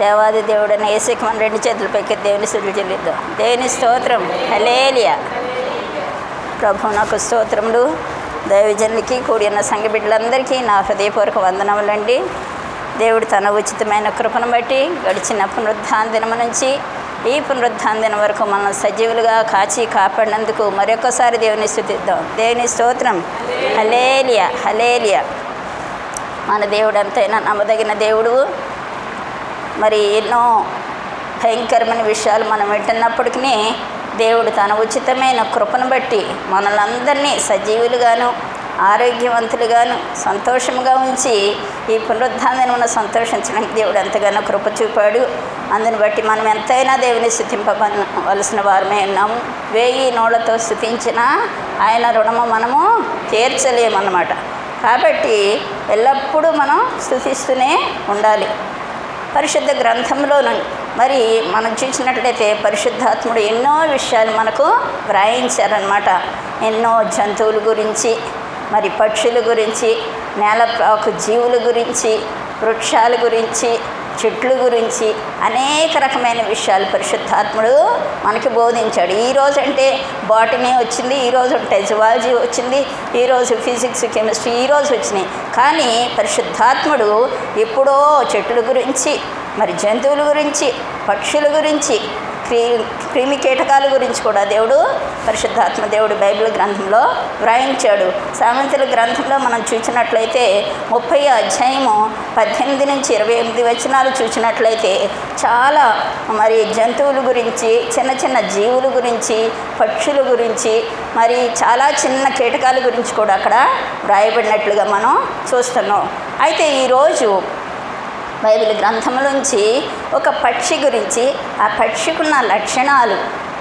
దేవాది దేవుడని యేసుకి మన రెండు చేతులు పైకి దేవుని స్తుతులు చెల్లిద్దాం. దేవుని స్తోత్రం. హల్లెలూయా. ప్రభు నాకు స్తోత్రములు. దైవజనులకి కూడి ఉన్న సంఘ బిడ్డలందరికీ నా హృదయపూర్వక వందనములండి. దేవుడు తన ఉచితమైన కృపను బట్టి గడిచిన పునరుద్ధాన దినం నుంచి ఈ పునరుద్ధాన దినం వరకు మనం సజీవులుగా కాచి కాపాడినందుకు మరొకసారి దేవుని స్తుతిద్దాం. దేవుని స్తోత్రం. హల్లెలూయా. హల్లెలూయా. మన దేవుడు ఎంతైనా నమ్మదగిన దేవుడు. మరి ఎన్నో భయంకరమైన విషయాలు మనం వింటున్నప్పటికీ దేవుడు తన ఉచితమైన కృపను బట్టి మనల్ని అందరినీ సజీవులుగాను ఆరోగ్యవంతులుగాను సంతోషంగా ఉంచి ఈ పునరుద్ధానం సంతోషించడానికి దేవుడు ఎంతగానో కృప చూపాడు. అందుని బట్టి మనం ఎంతైనా దేవుని స్తుతింపవలసిన వారమే ఉన్నాము. 1000 నోళ్లతో స్తుతించినా ఆయన రుణము మనము తీర్చలేమన్నమాట. కాబట్టి ఎల్లప్పుడూ మనం స్తుతిస్తూనే ఉండాలి. పరిశుద్ధ గ్రంథంలో మరి మనం చూసినట్లయితే పరిశుద్ధాత్ముడు ఎన్నో విషయాలు మనకు వ్రాయించారనమాట. ఎన్నో జంతువుల గురించి, మరి పక్షుల గురించి, నేలపాకు జీవుల గురించి, వృక్షాల గురించి, చెట్ల గురించి అనేక రకమైన విషయాలు పరిశుద్ధాత్ముడు మనకి బోధించాడు. ఈరోజు అంటే బాటనీ వచ్చింది, ఈరోజు అంటే జువాలజీ వచ్చింది, ఈరోజు ఫిజిక్స్ కెమిస్ట్రీ ఈరోజు వచ్చినాయి. కానీ పరిశుద్ధాత్ముడు ఎప్పుడో చెట్ల గురించి, మరి జంతువుల గురించి, పక్షుల గురించి, క్రిమి కీటకాల గురించి కూడా దేవుడు పరిశుద్ధాత్మ దేవుడు బైబిల్ గ్రంథంలో వ్రాయించాడు. సామెతల గ్రంథంలో మనం చూసినట్లయితే 30వ అధ్యాయము 18 నుంచి 28 వచనాలు చూసినట్లయితే చాలా మరి జంతువుల గురించి, చిన్న చిన్న జీవుల గురించి, పక్షుల గురించి, మరి చాలా చిన్న కీటకాల గురించి కూడా అక్కడ వ్రాయబడినట్లుగా మనం చూస్తున్నాం. అయితే ఈరోజు బైబిల్ గ్రంథంలోంచి ఒక పక్షి గురించి, ఆ పక్షికున్న లక్షణాలు,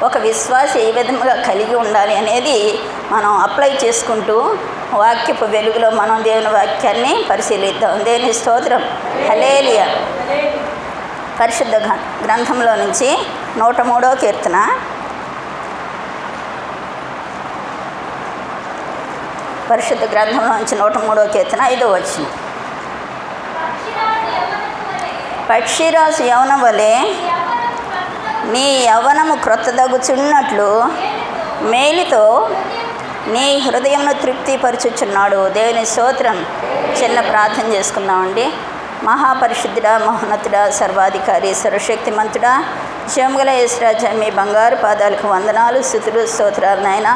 ఒక విశ్వాసం ఏ విధంగా కలిగి ఉండాలి అనేది మనం అప్లై చేసుకుంటూ వాక్యపు వెలుగులో మనం దేవుని వాక్యాన్ని పరిశీలిద్దాం. దేవుని స్తోత్రం. హల్లెలూయా. పరిశుద్ధ గ్రంథంలో నుంచి 103వ కీర్తన, పరిశుద్ధ గ్రంథంలో నుంచి 103వ కీర్తన 5వ వచనం. పక్షిరాజు యవనం వలె నీ యవ్వనము క్రొత్తదగుచున్నట్లు మేలుతో నీ హృదయంను తృప్తిపరచుచున్నాడు. దేవుని స్తోత్రం. చిన్న ప్రార్థన చేసుకుందామండి. మహాపరిశుద్ధుడా, మహోన్నతుడా, సర్వాధికారి, సర్వశక్తిమంతుడా, జీవముగల యేసురాజా, మీ బంగారు పాదాలకు వందనాలు, స్తుతులు, స్తోత్రాలు.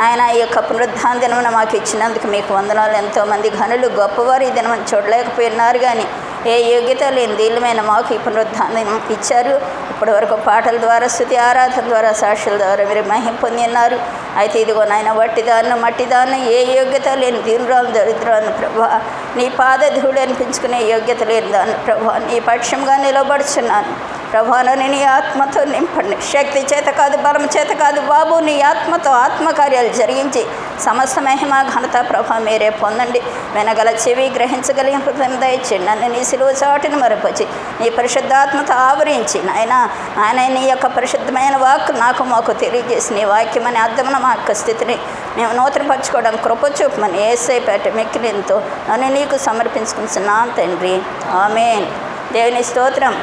ఆయన ఈ యొక్క పునరుద్ధాన దినమున మాకు ఇచ్చినందుకు మీకు వందనాలు. ఎంతోమంది ఘనులు గొప్పవారు ఈ దినం చూడలేకపోయినారు, కానీ ఏ యోగ్యత లేని దీనిమైన మాకు ఈ పునరుద్ధానం ఇచ్చారు. ఇప్పటి వరకు పాటల ద్వారా, స్తుతి ఆరాధన ద్వారా, సాక్షుల ద్వారా మీరు మహిమ పొంది ఉన్నారు. అయితే ఇదిగో నాయన వట్టిదాన్ని మట్టిదాన్ని, ఏ యోగ్యత లేని దీనురాలు దరిద్రాన్ని ప్రభా, నీ పాదధూళి అనిపించుకునే యోగ్యత లేని దాన్ని ప్రభా, నీ పక్షంగా నిలబడుచున్నాను ప్రభా. నన్ను నీ ఆత్మతో నింపండి. శక్తి చేత కాదు, బలం చేత కాదు బాబు, నీ ఆత్మతో ఆత్మకార్యాలు జరిగించి సమస్త మహిమ ఘనత ప్రభా మీరే పొందండి. వినగల చెవి, గ్రహించగలిగిన హృదయం దయచేయండి. నన్ను నీ సిలువ చాటును మరపచి నీ పరిశుద్ధాత్మతో ఆవరించి ఆయన నీ యొక్క పరిశుద్ధమైన వాక్కు నాకు మాకు తెలియజేసి నీ వాక్యం అనే అర్థమున మా యొక్క స్థితిని మేము నూతనపరచుకోవడానికి కృప చూపమని యేసయ్య పేట మిక్కిలింతో నన్ను నీకు సమర్పించుకుంటున్నాను తండ్రి. ఆమేన్. దేవుని స్తోత్రం.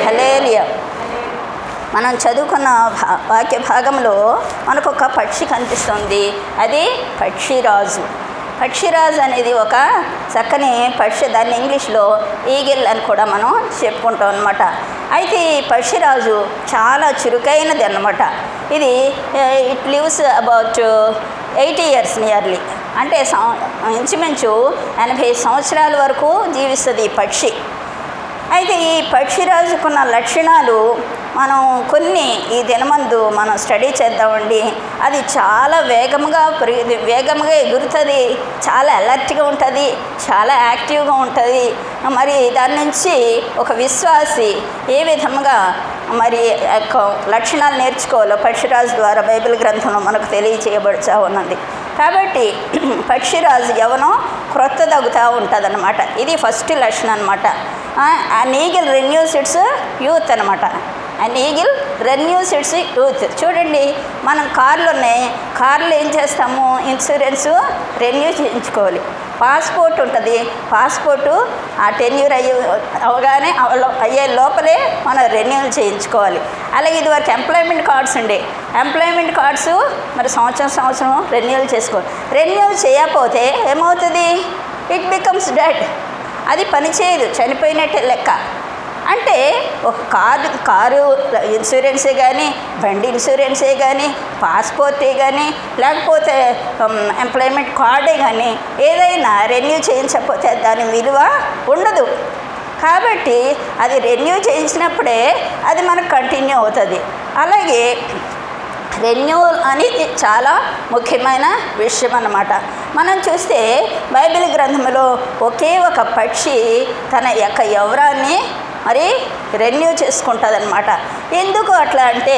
హల్లెలూయా. మనం చదువుకున్న వాక్య భాగంలో మనకు ఒక పక్షి కనిపిస్తుంది. అది పక్షిరాజు. పక్షిరాజు అనేది ఒక చక్కని పక్షి. దాన్ని ఇంగ్లీష్లో ఈగిల్ అని కూడా మనం చెప్పుకుంటాం అన్నమాట. అయితే ఈ పక్షిరాజు చాలా చురుకైనది అన్నమాట. ఇది it lives about 80 years nearly, అంటే ఇంచుమించు 80 సంవత్సరాల వరకు జీవిస్తుంది ఈ పక్షి. అయితే ఈ పక్షిరాజుకున్న లక్షణాలు మనం కొన్ని ఈ దినమందు మనం స్టడీ చేద్దామండి. అది చాలా వేగంగా ఎగురుతుంది, చాలా అలర్ట్గా ఉంటుంది, చాలా యాక్టివ్గా ఉంటుంది. మరి దాని నుంచి ఒక విశ్వాసి ఏ విధంగా మరి లక్షణాలు నేర్చుకోవాలో పక్షిరాజు ద్వారా బైబిల్ గ్రంథంలో మనకు తెలియచేయబడుతూ ఉన్నది. కాబట్టి పక్షిరాజు యవ్వనం క్రొత్తదగుతూ ఉంటుంది అన్నమాట. ఇది ఫస్ట్ లక్షణం అనమాట. an eagle renews its youth అనమాట. an eagle renews its youth. చూడండి, మనం కార్లు ఏం చేస్తాము, ఇన్సూరెన్స్ రెన్యూ చేయించుకోవాలి. పాస్పోర్ట్ ఉంటుంది. పాస్పోర్టు ఆ టెన్యూర్ అవగానే అయ్యే లోపలే మనం రెన్యూల్ చేయించుకోవాలి. అలాగే ఇదివరకు ఎంప్లాయ్మెంట్ కార్డ్స్ ఉండే, ఎంప్లాయ్మెంట్ కార్డ్స్ మరి సంవత్సరం రెన్యూల్ చేసుకోవాలి. రెన్యూల్ చేయకపోతే ఏమవుతుంది? It becomes dead. అది పనిచేయదు, చనిపోయినట్టే లెక్క. అంటే ఒక కారు ఇన్సూరెన్సే కానీ, బండి ఇన్సూరెన్సే కానీ, పాస్పోర్టే కానీ, లేకపోతే ఎంప్లాయ్మెంట్ కార్డే కానీ ఏదైనా రెన్యూ చేయించకపోతే దాని విలువ ఉండదు. కాబట్టి అది రెన్యూ చేయించినప్పుడే అది మనకు కంటిన్యూ అవుతుంది. అలాగే రెన్యూవల్ అనేది చాలా ముఖ్యమైన విషయం అన్నమాట. మనం చూస్తే బైబిల్ గ్రంథంలో ఒకే ఒక పక్షి తన యొక్క యవ్వనాన్ని మరి రెన్యూ చేసుకుంటుంది అనమాట. ఎందుకు అట్లా అంటే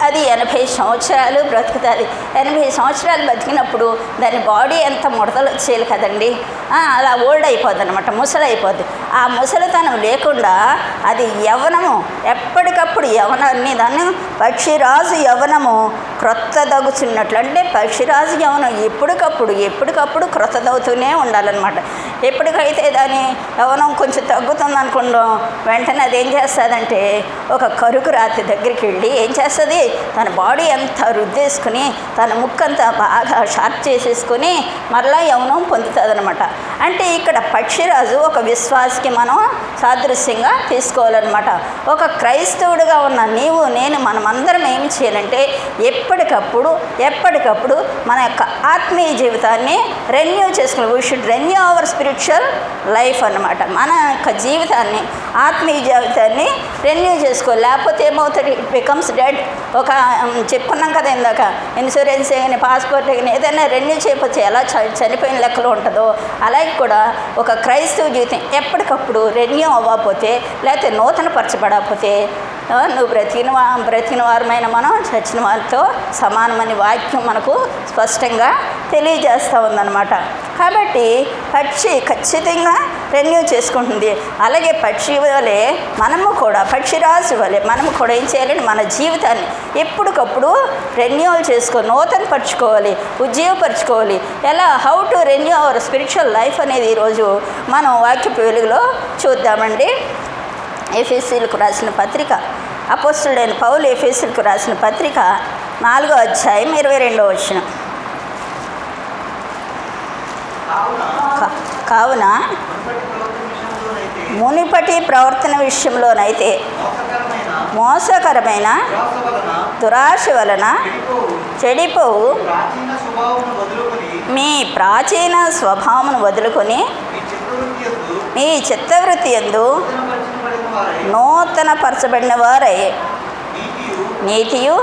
అది 80 సంవత్సరాలు బ్రతుకుతుంది. 80 సంవత్సరాలు బతికినప్పుడు దాని బాడీ ఎంత ముడతలు వచ్చేయాలి కదండి, అలా ఓల్డ్ అయిపోద్ది అనమాట, ముసలి అయిపోద్ది. ఆ ముసలితనం లేకుండా అది యవ్వనము ఎప్పటికప్పుడు యవ్వనాన్ని దాన్ని పక్షిరాజు యవ్వనము క్రొత్త దగుచున్నట్లు. అంటే పక్షిరాజు యవ్వనం ఎప్పటికప్పుడు క్రొత్త దగుతూనే ఉండాలన్నమాట. ఎప్పటికైతే దాని యవ్వనం కొంచెం తగ్గుతుంది అనుకుంటాం, వెంటనే అది ఏం చేస్తుందంటే ఒక కరుకు రాతి దగ్గరికి వెళ్ళి ఏం చేస్తుంది, తన బాడీ అంతా రుద్దేసుకుని తన ముక్కంతా బాగా షార్ప్ చేసేసుకొని మరలా యవ్వనం పొందుతుంది అనమాట. అంటే ఇక్కడ పక్షిరాజు ఒక విశ్వాసకి మనం సాదృశ్యంగా తీసుకోవాలన్నమాట. ఒక క్రైస్తవుడిగా ఉన్న నీవు నేను మనమందరం ఏం చేయాలంటే ఎప్పటికప్పుడు మన యొక్క ఆత్మీయ జీవితాన్ని రెన్యూ చేసుకోవాలి. We should renew our spiritual life అన్నమాట. మన యొక్క జీవితాన్ని, ఆత్మీయ జీవితాన్ని రెన్యూ చేసుకోవాలి. లేకపోతే ఏమవుతుంది? It becomes dead. ఒక చెప్పుకున్నాం కదా ఇందాక, ఇన్సూరెన్స్ కానీ పాస్పోర్ట్ కానీ ఏదైనా రెన్యూ చేయకపోతే ఎలా చనిపోయిన లెక్కలు ఉంటుందో అలాగే కూడా ఒక క్రైస్తవ జీవితం ఎప్పటికప్పుడు రెన్యూ అవ్వకపోతే, లేకపోతే నూతన పరచబడకపోతే నువ్వు బ్రతికిన వారమైన మనం చచ్చిన వారితో సమానమని వాక్యం మనకు స్పష్టంగా తెలియజేస్తూ ఉందన్నమాట. కాబట్టి పక్షి ఖచ్చితంగా రెన్యూ చేసుకుంటుంది. అలాగే పక్షి వలె మనము కూడా, పక్షిరాజు వలె మనము కూడా ఏం చేయాలంటే మన జీవితాన్ని ఎప్పటికప్పుడు రెన్యూవల్ చేసుకోవాలి, నూతన పరుచుకోవాలి, ఉజ్జీవపరచుకోవాలి. How to renew our spiritual life అనేది ఈరోజు మనం వాక్యపు వెలుగులో చూద్దామండి. ఎఫెసీయులకు రాసిన పత్రిక, అపోస్తలుడైన పౌలు ఎఫెసీయులకు రాసిన పత్రిక 4వ అధ్యాయం 22వ వచనం. కావున మునిపటి ప్రవర్తన విషయంలోనైతే మోసకరమైన దురాశ వలన చెడిపోవు మీ ప్రాచీన స్వభావమును వదులుకొని మీ చిత్తవృత్తి యందు నూతన పరచబడిన వారై నీతియు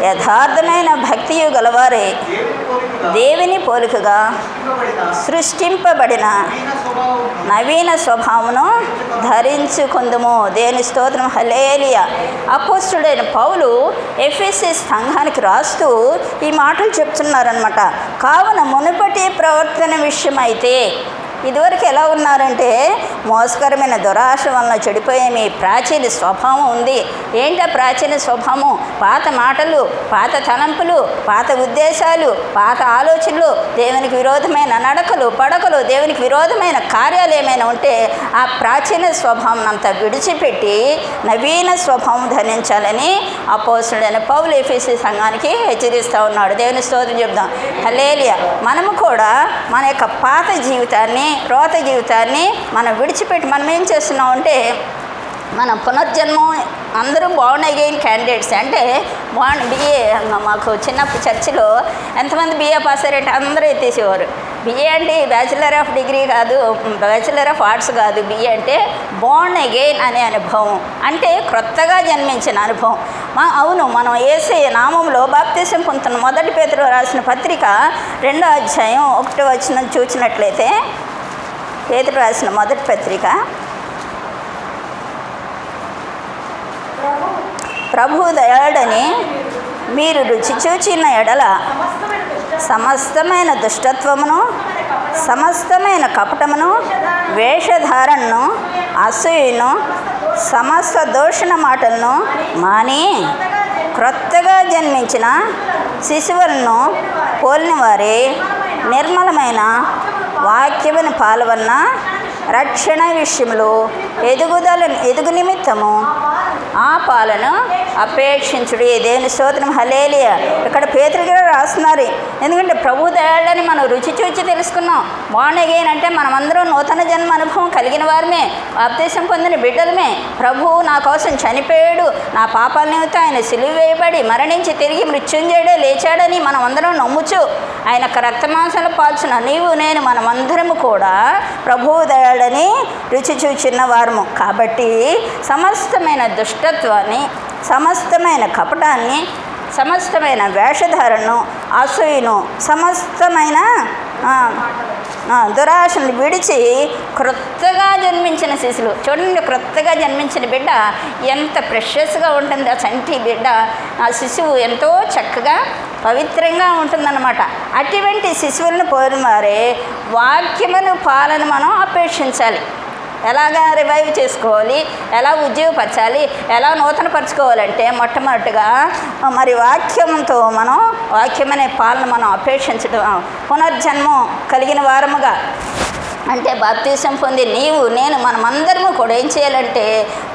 యథార్థమైన భక్తియు గలవారే దేవుని పోలికగా సృష్టింపబడిన నవీన స్వభావమును ధరించుకుందుము. దేవుని స్తోత్రం, హల్లెలూయా. అపోస్తలుడైన పౌలు ఎఫెసీ సంఘానికి రాస్తూ ఈ మాటలు చెప్తున్నారనమాట. కావున మునుపటి ప్రవర్తన విషయమైతే ఇదివరకు ఎలా ఉన్నారంటే మోసకరమైన దురాశ వలన చెడిపోయే మీ ప్రాచీన స్వభావం ఉంది. ఏంటి ఆ ప్రాచీన స్వభావం? పాత మాటలు, పాత తలంపులు, పాత ఉద్దేశాలు, పాత ఆలోచనలు, దేవునికి విరోధమైన నడకలు, పడకలు, దేవునికి విరోధమైన కార్యాలు ఏమైనా ఉంటే ఆ ప్రాచీన స్వభావం అంతా విడిచిపెట్టి నవీన స్వభావం ధరించాలని అపోస్తలుడైన పౌలు ఎఫెసీ సంఘానికి హెచ్చరిస్తూ ఉన్నాడు. దేవుని స్తోత్రం చెప్దాం, హల్లెలూయా. మనము కూడా మన యొక్క పాత జీవితాన్ని, రోత జీవితాన్ని మనం విడిచిపెట్టి మనం ఏం చేస్తున్నామంటే మన పునర్జన్మం అందరూ బోర్న్ అగైన్ క్యాండిడేట్స్. అంటే బిఏ మాకు చిన్నప్పుడు చర్చిలో ఎంతమంది బిఏ పాస్ అయ్యారంటే అందరూ ఎత్తేసేవారు. బిఏ అంటే బ్యాచిలర్ ఆఫ్ డిగ్రీ కాదు, బ్యాచిలర్ ఆఫ్ ఆర్ట్స్ కాదు. బిఏ అంటే బోర్న్ అగైన్ అనే అనుభవం, అంటే క్రొత్తగా జన్మించిన అనుభవం. అవును, మనం యేసయ్య నామంలో బాప్తిసం పొందుతున్నాం. మొదటి పేతురు రాసిన పత్రిక 2వ అధ్యాయం 1వ వచనం చూసినట్లయితే, పేతురు రాసిన మొదటి పత్రిక, ప్రభు దయాళుడని మీరు రుచి చూచిన ఎడల సమస్తమైన దుష్టత్వమును, సమస్తమైన కపటమును, వేషధారణను, అసూయను, సమస్త దూషణ మాటలను మాని క్రొత్తగా జన్మించిన శిశువులను పోలిన వారే నిర్మలమైన వాక్యముని పాలు వలన రక్షణ విషయంలో ఎదుగు నిమిత్తము ఆ పాలను అపేక్షించుడు. దేవుని స్తోత్రం. హల్లెలూయా. ఇక్కడ పేతురు గారు రాస్తున్నారు, ఎందుకంటే ప్రభు దయాళని మనం రుచి చూచి తెలుసుకున్నాం. బార్న్ అగైన్ అంటే మనమందరం నూతన జన్మ అనుభవం కలిగిన వారమే, బాప్తిసం పొందిన బిడ్డలమే. ప్రభువు నా కోసం చనిపోయాడు, నా పాపాల నిమిత్తం ఆయన సిలువ వేయబడి మరణించి తిరిగి మృత్యుంజయుడే లేచాడని మనం అందరం నమ్ముచు ఆయన రక్తమాంసాలు పాల్చిన నీవు నేను మనమందరము కూడా ప్రభువు దయాళని రుచి చూచిన వారము. కాబట్టి సమస్తమైన దుష్టత్వాన్ని, సమస్తమైన కపటాన్ని, సమస్తమైన వేషధారణను, అసూయను, సమస్తమైన దురాశను విడిచి క్రొత్తగా జన్మించిన శిశులు చూడండి. క్రొత్తగా జన్మించిన బిడ్డ ఎంత ప్రెషస్గా ఉంటుంది. ఆ చంటి బిడ్డ, ఆ శిశువు ఎంతో చక్కగా పవిత్రంగా ఉంటుందన్నమాట. అటువంటి శిశువులను పోయిన వారే వాక్యమును పాలను మనం అపేక్షించాలి. ఎలాగా రివైవ్ చేసుకోవాలి, ఎలా ఉద్యోగపరచాలి, ఎలా నూతనపరచుకోవాలంటే మొట్టమొదటిగా మరి వాక్యంతో మనం వాక్యమనే పాలను మనం అపేక్షించడం, పునర్జన్మం కలిగిన వారముగా అంటే బాప్తిసం పొంది నీవు నేను మనమందరము కూడా ఏం చేయాలంటే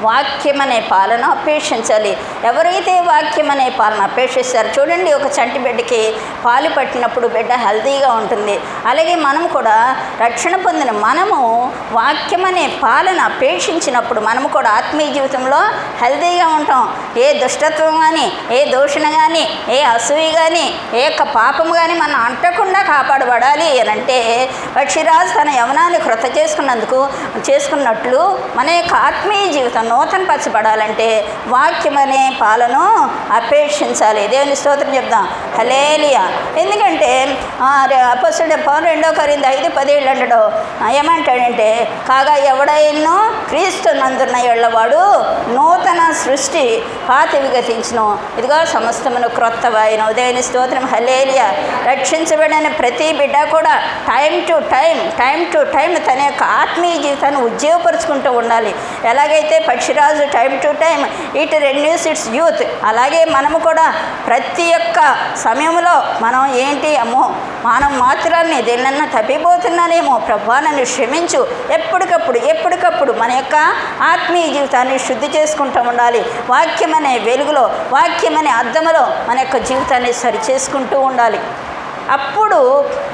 వాక్యం అనే పాలను అపేక్షించాలి. ఎవరైతే వాక్యం అనే పాలను అపేక్షిస్తారో చూడండి, ఒక చంటి బిడ్డకి పాలు పట్టినప్పుడు బిడ్డ హెల్తీగా ఉంటుంది. అలాగే మనం కూడా రక్షణ పొందిన మనము వాక్యం అనే పాలను అపేక్షించినప్పుడు మనము కూడా ఆత్మీయ జీవితంలో హెల్తీగా ఉంటాం. ఏ దుష్టత్వం కానీ, ఏ దూషణ కానీ, ఏ అసూయ కానీ, ఏ యొక్క పాపం కానీ మనం అంటకుండా కాపాడబడాలి అని అంటే పక్షిరాజు తన యవనాన్ని క్రొత్త చేసుకున్నట్లు మన యొక్క ఆత్మీయ జీవితం నూతనపరచబడాలంటే వాక్యం అనే పాలను అపేక్షించాలి. దేవుని స్తోత్రం చెప్దాం. హల్లెలూయా. ఎందుకంటే అపొస్తలుడైన పౌలు 2 కొరింథీ 5:17 అంటాడు. ఏమంటాడంటే కాగా ఎవడైనా క్రీస్తు నందున్న ఎళ్ళవాడు నూతన సృష్టి, పాతవి గతించును, ఇదిగో సమస్తమును క్రొత్తవాయును. దేవుని స్తోత్రం. హల్లెలూయా. రక్షించబడిన ప్రతి బిడ్డ కూడా టైం టు టైం తన యొక్క ఆత్మీయ జీవితాన్ని ఉద్యోగపరుచుకుంటూ ఉండాలి. ఎలాగైతే పక్షిరాజు time to time it renews it's youth, అలాగే మనము కూడా ప్రతి ఒక్క సమయంలో మనం ఏంటి అమ్మో మనం మాత్రాన్ని దేన్నన్నా తప్పిపోతున్నానేమో ప్రభువా నన్ను క్షమించు, ఎప్పటికప్పుడు మన యొక్క ఆత్మీయ జీవితాన్ని శుద్ధి చేసుకుంటూ ఉండాలి. వాక్యం అనే వెలుగులో, వాక్యం అనే అద్దములో మన యొక్క జీవితాన్ని సరిచేసుకుంటూ ఉండాలి. అప్పుడు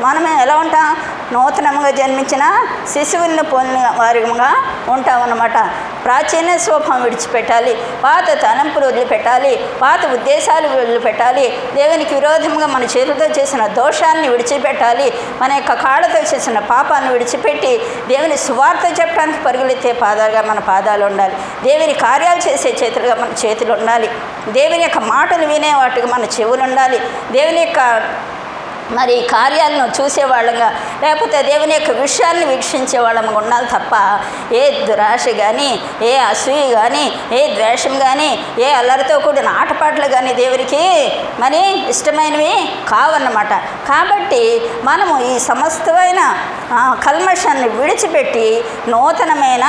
మనం ఎలా ఉంటాం? నూతనంగా జన్మించిన శిశువులను పొందిన వారిగా ఉంటామన్నమాట. ప్రాచీన స్వభావం విడిచిపెట్టాలి, పాత తలంపులు వదిలిపెట్టాలి, పాత ఉద్దేశాలు వదిలిపెట్టాలి, దేవునికి విరోధంగా మన చేతులతో చేసిన దోషాన్ని విడిచిపెట్టాలి, మన యొక్క కాళ్ళతో చేసిన పాపాన్ని విడిచిపెట్టి దేవుని సువార్త చెప్పడానికి పరుగులెత్తే పాదాలుగా మన పాదాలు ఉండాలి. దేవుని కార్యాలు చేసే చేతులుగా మన చేతులు ఉండాలి. దేవుని యొక్క మాటలు వినే వాటికి మన చెవులు ఉండాలి. దేవుని యొక్క మరి కార్యాలను చూసేవాళ్ళంగా, లేకపోతే దేవుని యొక్క విషయాన్ని వీక్షించే వాళ్ళంగా ఉండాలి తప్ప ఏ దురాశ కానీ, ఏ అసూయ కానీ, ఏ ద్వేషం కానీ, ఏ అల్లరితో కూడిన ఆటపాటలు కానీ దేవునికి మరి ఇష్టమైనవి కావన్నమాట. కాబట్టి మనము ఈ సమస్తమైన కల్మషాన్ని విడిచిపెట్టి నూతనమైన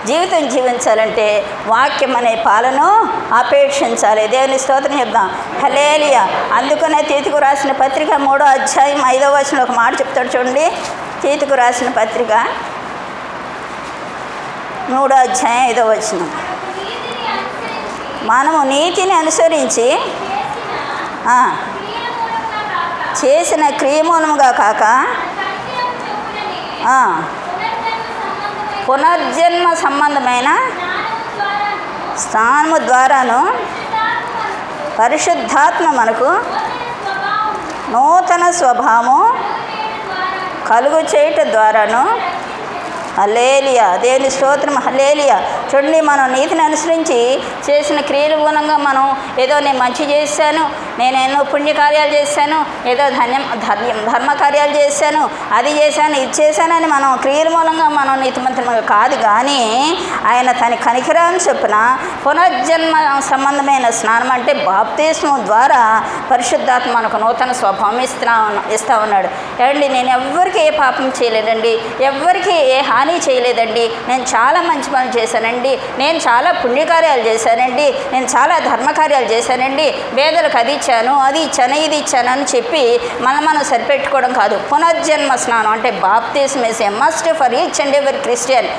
జీవితం జీవించాలంటే వాక్యం అనే పాలను అపేక్షించాలి. దేవుని స్తోత్రం చెప్దాం. హల్లెలూయా. అందుకనే తీతుకు రాసిన పత్రిక 3వ అధ్యాయం 5వ వచనంలో ఒక మాట చెప్తాడు చూడండి. తీతుకు రాసిన పత్రిక 3వ అధ్యాయం 5వ వచనం, మనము నీతిని అనుసరించి చేసిన క్రియమూలముగా కాక పునర్జన్మ సంబంధమైన స్నానము ద్వారాను పరిశుద్ధాత్మ మనకు నూతన స్వభావము కలుగు చేయటం ద్వారాను. హల్లెలూయా. దేవుని స్తోత్రం. హల్లెలూయా. చూడండి, మనం నీతిని అనుసరించి చేసిన క్రియల మూలంగా మనం ఏదో నేను మంచి చేశాను, నేను ఎన్నో పుణ్యకార్యాలు చేశాను, ఏదో ధర్మకార్యాలు చేశాను, అది చేశాను, ఇది చేశానని మనం క్రియల మూలంగా మనం నీతిమంతులుగా కాదు. కానీ ఆయన తన కనికరాన్ని చొప్పున పునర్జన్మ సంబంధమైన స్నానం అంటే బాప్తిస్మం ద్వారా పరిశుద్ధాత్మ మనకు నూతన స్వభావం ఇస్తా ఉన్నాడు. ఏమండి, నేను ఎవ్వరికి ఏ పాపం చేయలేదండి, ఎవ్వరికి ఏ హాని అని చేయలేదండి, నేను చాలా మంచి పనులు చేశానండి, నేను చాలా పుణ్యకార్యాలు చేశానండి, నేను చాలా ధర్మకార్యాలు చేశానండి, పేదలకు అది ఇచ్చాను, అది ఇచ్చాను, ఇది ఇచ్చాను అని చెప్పి మనం సరిపెట్టుకోవడం కాదు. పునర్జన్మ స్నానం అంటే బాప్తిస్మం is a must for each and every Christian.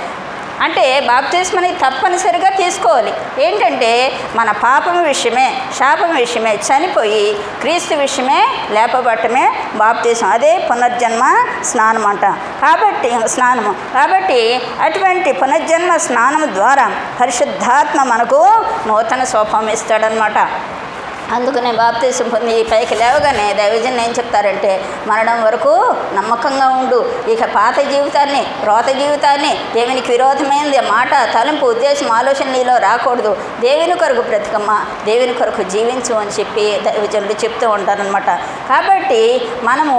అంటే బాప్తిస్మం అనేది తప్పనిసరిగా తీసుకోవాలి. ఏంటంటే మన పాపం విషయమే, శాపం విషయమే చనిపోయి క్రీస్తు విషయమే లేపబట్టమే బాప్తిస్మం. అదే పునర్జన్మ స్నానం అంట. కాబట్టి అటువంటి పునర్జన్మ స్నానం ద్వారా పరిశుద్ధాత్మ మనకు నూతన స్వభావం ఇస్తాడనమాట. అందుకనే బాప్తిసం పొంది పైకి లేవగానే దైవజన్ ఏం చెప్తారంటే, మరణం వరకు నమ్మకంగా ఉండు, ఇక పాత జీవితాన్ని, రోత జీవితాన్ని, దేవునికి విరోధమైనది మాట, తలంపు, ఉద్దేశం, ఆలోచన నీలో రాకూడదు, దేవుని కొరకు బ్రతికమ్మ, దేవుని కొరకు జీవించు అని చెప్పి దైవజనులు చెప్తూ ఉంటారనమాట. కాబట్టి మనము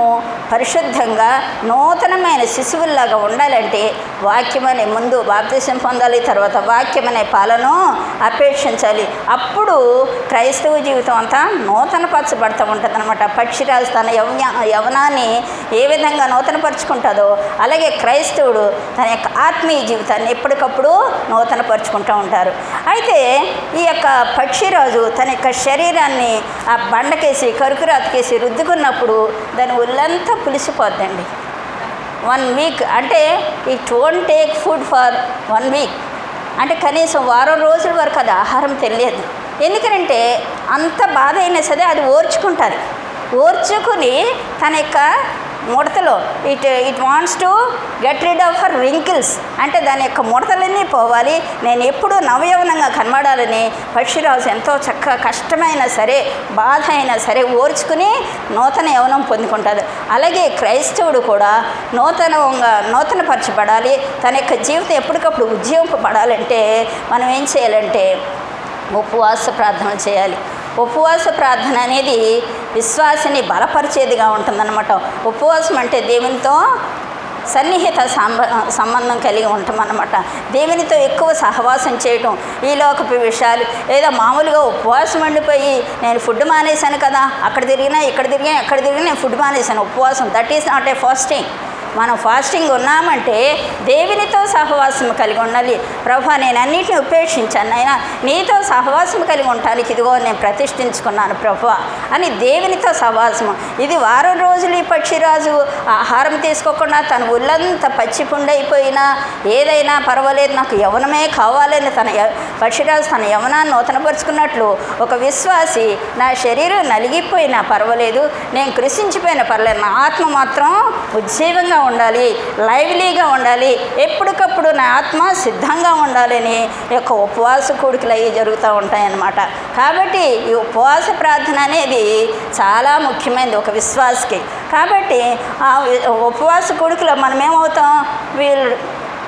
పరిశుద్ధంగా నూతనమైన శిశువుల్లాగా ఉండాలంటే వాక్యం అనే ముందు బాప్తిసం పొందాలి, తర్వాత వాక్యం అనే పాలను అపేక్షించాలి. అప్పుడు క్రైస్తవ జీవితం అంతా నూతనపరచబడుతూ ఉంటుంది అనమాట. పక్షిరాజు తన యవనాన్ని ఏ విధంగా నూతనపరుచుకుంటుందో అలాగే క్రైస్తవుడు తన యొక్క ఆత్మీయ జీవితాన్ని ఎప్పటికప్పుడు నూతనపరుచుకుంటూ ఉంటారు. అయితే ఈ యొక్క పక్షిరాజు తన యొక్క శరీరాన్ని ఆ బండకేసి కరుకురాతికేసి రుద్దుకున్నప్పుడు దాని ఒళ్ళంతా పులిసిపోద్దండి. 1 వీక్ అంటే it won't take food for 1 week, అంటే కనీసం వారం రోజుల వరకు అది ఆహారం తెలియదు. ఎందుకంటే అంత బాధ అయినా సరే అది ఓర్చుకుంటుంది. ఓర్చుకుని తన యొక్క ముడతలో it wants to get rid of her wrinkles, అంటే దాని యొక్క ముడతలన్నీ పోవాలి, నేను ఎప్పుడూ నవయవనంగా కనబడాలని పక్షిరాజు ఎంతో చక్కగా కష్టమైనా సరే బాధ అయినా సరే ఓర్చుకుని నూతన యవనం పొందుకుంటుంది. అలాగే క్రైస్తవుడు కూడా నూతనపరచబడాలి, తన యొక్క జీవితం ఎప్పటికప్పుడు ఉజ్జీవింపబడాలంటే మనం ఏం చేయాలంటే ఉపవాస ప్రార్థన చేయాలి. ఉపవాస ప్రార్థన అనేది విశ్వాసాన్ని బలపరిచేదిగా ఉంటుందన్నమాట. ఉపవాసం అంటే దేవునితో సన్నిహిత సంబంధం కలిగి ఉంటాం అన్నమాట. దేవునితో ఎక్కువ సహవాసం చేయటం, ఈ లోకపు విషయాలు ఏదో మామూలుగా ఉపవాసం ఉండిపోయి నేను ఫుడ్ మానేశాను కదా, అక్కడ తిరిగినా ఇక్కడ తిరిగినా ఎక్కడ తిరిగినా నేను ఫుడ్ మానేశాను, ఉపవాసం that is not a fasting. మనం ఫాస్టింగ్ ఉన్నామంటే దేవునితో సహవాసం కలిగి ఉండాలి. ప్రభా నేను అన్నిటిని ఉపేక్షించాను, అయినా నీతో సహవాసం కలిగి ఉండటానికి ఇదిగో నేను ప్రతిష్ఠించుకున్నాను ప్రభా అని దేవునితో సహవాసము. ఇది వారం రోజులు ఈ పక్షిరాజు ఆహారం తీసుకోకుండా తన ఒళ్ళంతా పచ్చిపుండైపోయినా ఏదైనా పర్వాలేదు నాకు యవనమే కావాలని పక్షిరాజు తన యవనాన్ని నూతనపరుచుకున్నట్లు ఒక విశ్వాసి నా శరీరం నలిగిపోయినా పర్వాలేదు, నేను కృషించిపోయినా పర్వాలేదు, నా ఆత్మ మాత్రం ఉజ్జీవంగా ఉండాలి, లైవ్లీగా ఉండాలి, ఎప్పటికప్పుడు నా ఆత్మ సిద్ధంగా ఉండాలని యొక్క ఉపవాస కూడికలు అవి జరుగుతూ ఉంటాయన్నమాట. కాబట్టి ఈ ఉపవాస ప్రార్థన అనేది చాలా ముఖ్యమైనది ఒక విశ్వాసకి. కాబట్టి ఆ ఉపవాస కూడికలో మనం ఏమవుతాం,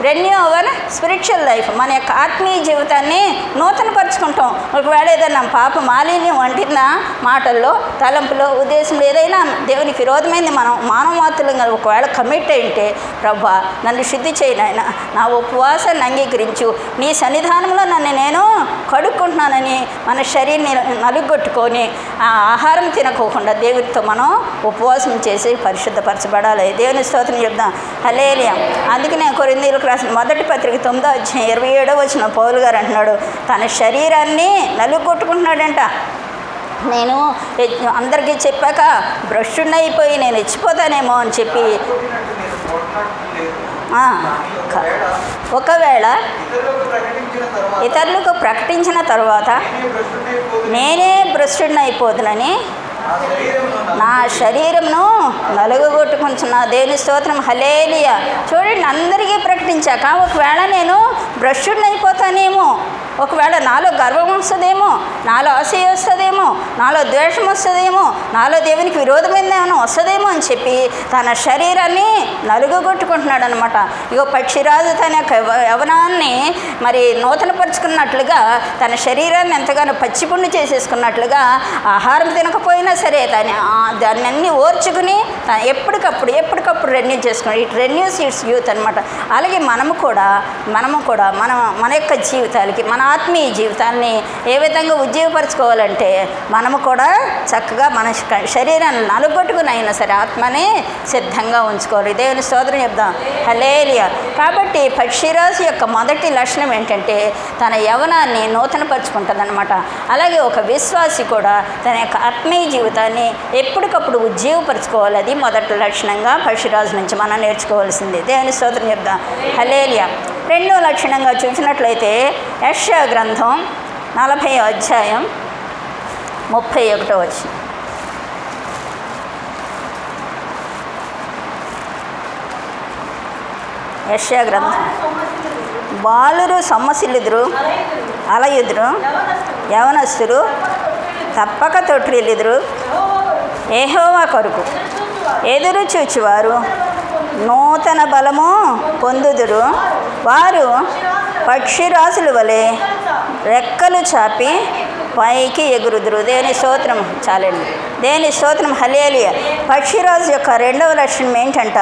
రెన్యూ అవర్ స్పిరిచువల్ లైఫ్, మన యొక్క ఆత్మీయ జీవితాన్ని నూతనపరుచుకుంటాం. ఒకవేళ ఏదైనా పాప మాలిన్యం వంటిన మాటల్లో, తలంపులో, ఉద్దేశంలో ఏదైనా దేవునికి విరోధమైంది మనం మానవమాత్రులుగా ఒకవేళ కమిట్ అయింటే, ప్రభా నన్ను శుద్ధి చేయనైనా నా ఉపవాసాన్ని అంగీకరించు, నీ సన్నిధానంలో నన్ను నేను కడుక్కుంటున్నానని మన శరీరాన్ని నలుగొట్టుకొని ఆ ఆహారం తినకోకుండా దేవునితో మనం ఉపవాసం చేసి పరిశుద్ధపరచబడాలి. దేవుని స్తోత్రం చెప్దాం. హల్లెలూయా. అందుకనే కొరింథీయులకు రాసిన మొదటి పత్రిక 9వ అధ్యాయం 27వ వచనం పౌలు గారు అంటున్నాడు, తన శరీరాన్ని నలుగొట్టుకుంటున్నాడంట. నేను అందరికీ చెప్పాక భ్రష్టుడైపోయి నేను ఇచ్చిపోతానేమో అని చెప్పి, ఒకవేళ ఇతరులకు ప్రకటించిన తర్వాత నేనే భ్రష్టుడైపోదునని నా శరీరంను నలుగగొట్టుకుంటున్న దేవుని స్తోత్రం. హల్లెలూయా. చూడండి, అందరికీ ప్రకటించాక ఒకవేళ నేను భ్రష్టుడైపోతానేమో, ఒకవేళ నాలో గర్వం వస్తుందేమో, నాలో అసూయ వస్తుందేమో, నాలో ద్వేషం వస్తుందేమో, నాలో దేవునికి విరోధమైందేమో వస్తుందేమో అని చెప్పి తన శరీరాన్ని నలుగగొట్టుకుంటున్నాడు అనమాట. ఇగో పక్షిరాజు తన యొక్క యవనాన్ని మరి నూతనపరుచుకున్నట్లుగా తన శరీరాన్ని ఎంతగానో పచ్చిపుండు చేసేసుకున్నట్లుగా ఆహారం తినకపోయినా సరే దాన్ని అన్నీ ఓర్చుకుని ఎప్పటికప్పుడు రెన్యూ చేసుకుని ఇట్ రెన్యూస్ ఇట్స్ యూత్ అనమాట. అలాగే మనము కూడా మన యొక్క జీవితాలకి, మన ఆత్మీయ జీవితాన్ని ఏ విధంగా ఉజ్జీవపరచుకోవాలంటే మనము కూడా చక్కగా మన శరీరాన్ని నలుగొట్టుకుని అయినా సరే ఆత్మని సిద్ధంగా ఉంచుకోవాలి. దేవుని స్తోత్రం చెప్దాం. హల్లెలూయా. కాబట్టి పక్షిరాజు యొక్క మొదటి లక్షణం ఏంటంటే తన యవ్వనాన్ని నూతనపరుచుకుంటుంది అనమాట. అలాగే ఒక విశ్వాసి కూడా తన యొక్క ఆత్మీయ జీవితాన్ని ఎప్పటికప్పుడు ఉజ్జీవపరచుకోవాలి. అది మొదటి లక్షణంగా పక్షిరాజు నుంచి మనం నేర్చుకోవాల్సింది. దేవుని స్తోత్రం చెప్దాం. హల్లెలూయా. రెండో లక్షణంగా చూసినట్లయితే యెషయా గ్రంథం 40వ అధ్యాయం 31వ వచనం. యెషయా గ్రంథం. బాలురు సొమ్మసిల్లుదురు, అలయుదురు, యవనస్తులు తప్పక తొట్టిల్లుదురు. యెహోవా కొరకు ఎదురు చూచువారు నూతన బలము పొందుదురు. వారు పక్షిరాజుల వలె రెక్కలు చాపి పైకి ఎగురుదురు. దేని స్తోత్రం. చాలండి. దేని స్తోత్రం. హల్లెలూయా. పక్షిరాజు యొక్క రెండవ లక్షణం ఏంటంట,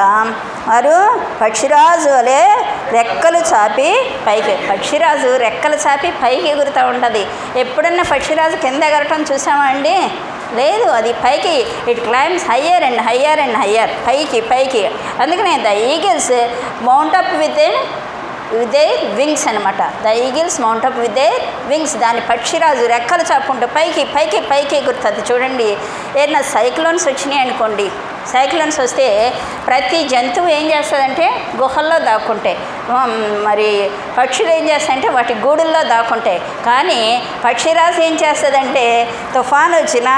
వారు పక్షిరాజు వలె రెక్కలు చాపి పైకి. పక్షిరాజు రెక్కలు చాపి పైకి ఎగురుతూ ఉంటుంది. ఎప్పుడన్నా పక్షిరాజు కింద ఎగరటం చూసామా అండి? లేదు. అది పైకి it climbs higher and higher and higher, పైకి పైకి. అందుకనే the eagles mount up with a wings అనమాట. The eagles mount up with a wings. దాని పక్షిరాజు రెక్కలు చాపుకుంటూ పైకి పైకి పైకి ఎగురుతుంది. చూడండి, ఏదైనా సైక్లోన్స్ వచ్చినాయి అనుకోండి, సైక్లోన్స్ వస్తే ప్రతి జంతువు ఏం చేస్తుందంటే గుహల్లో దాక్కుంటాయి. మరి పక్షులు ఏం చేస్తాయంటే వాటి గూడుల్లో దాక్కుంటాయి. కానీ పక్షిరాజు ఏం చేస్తుందంటే తుఫాను వచ్చినా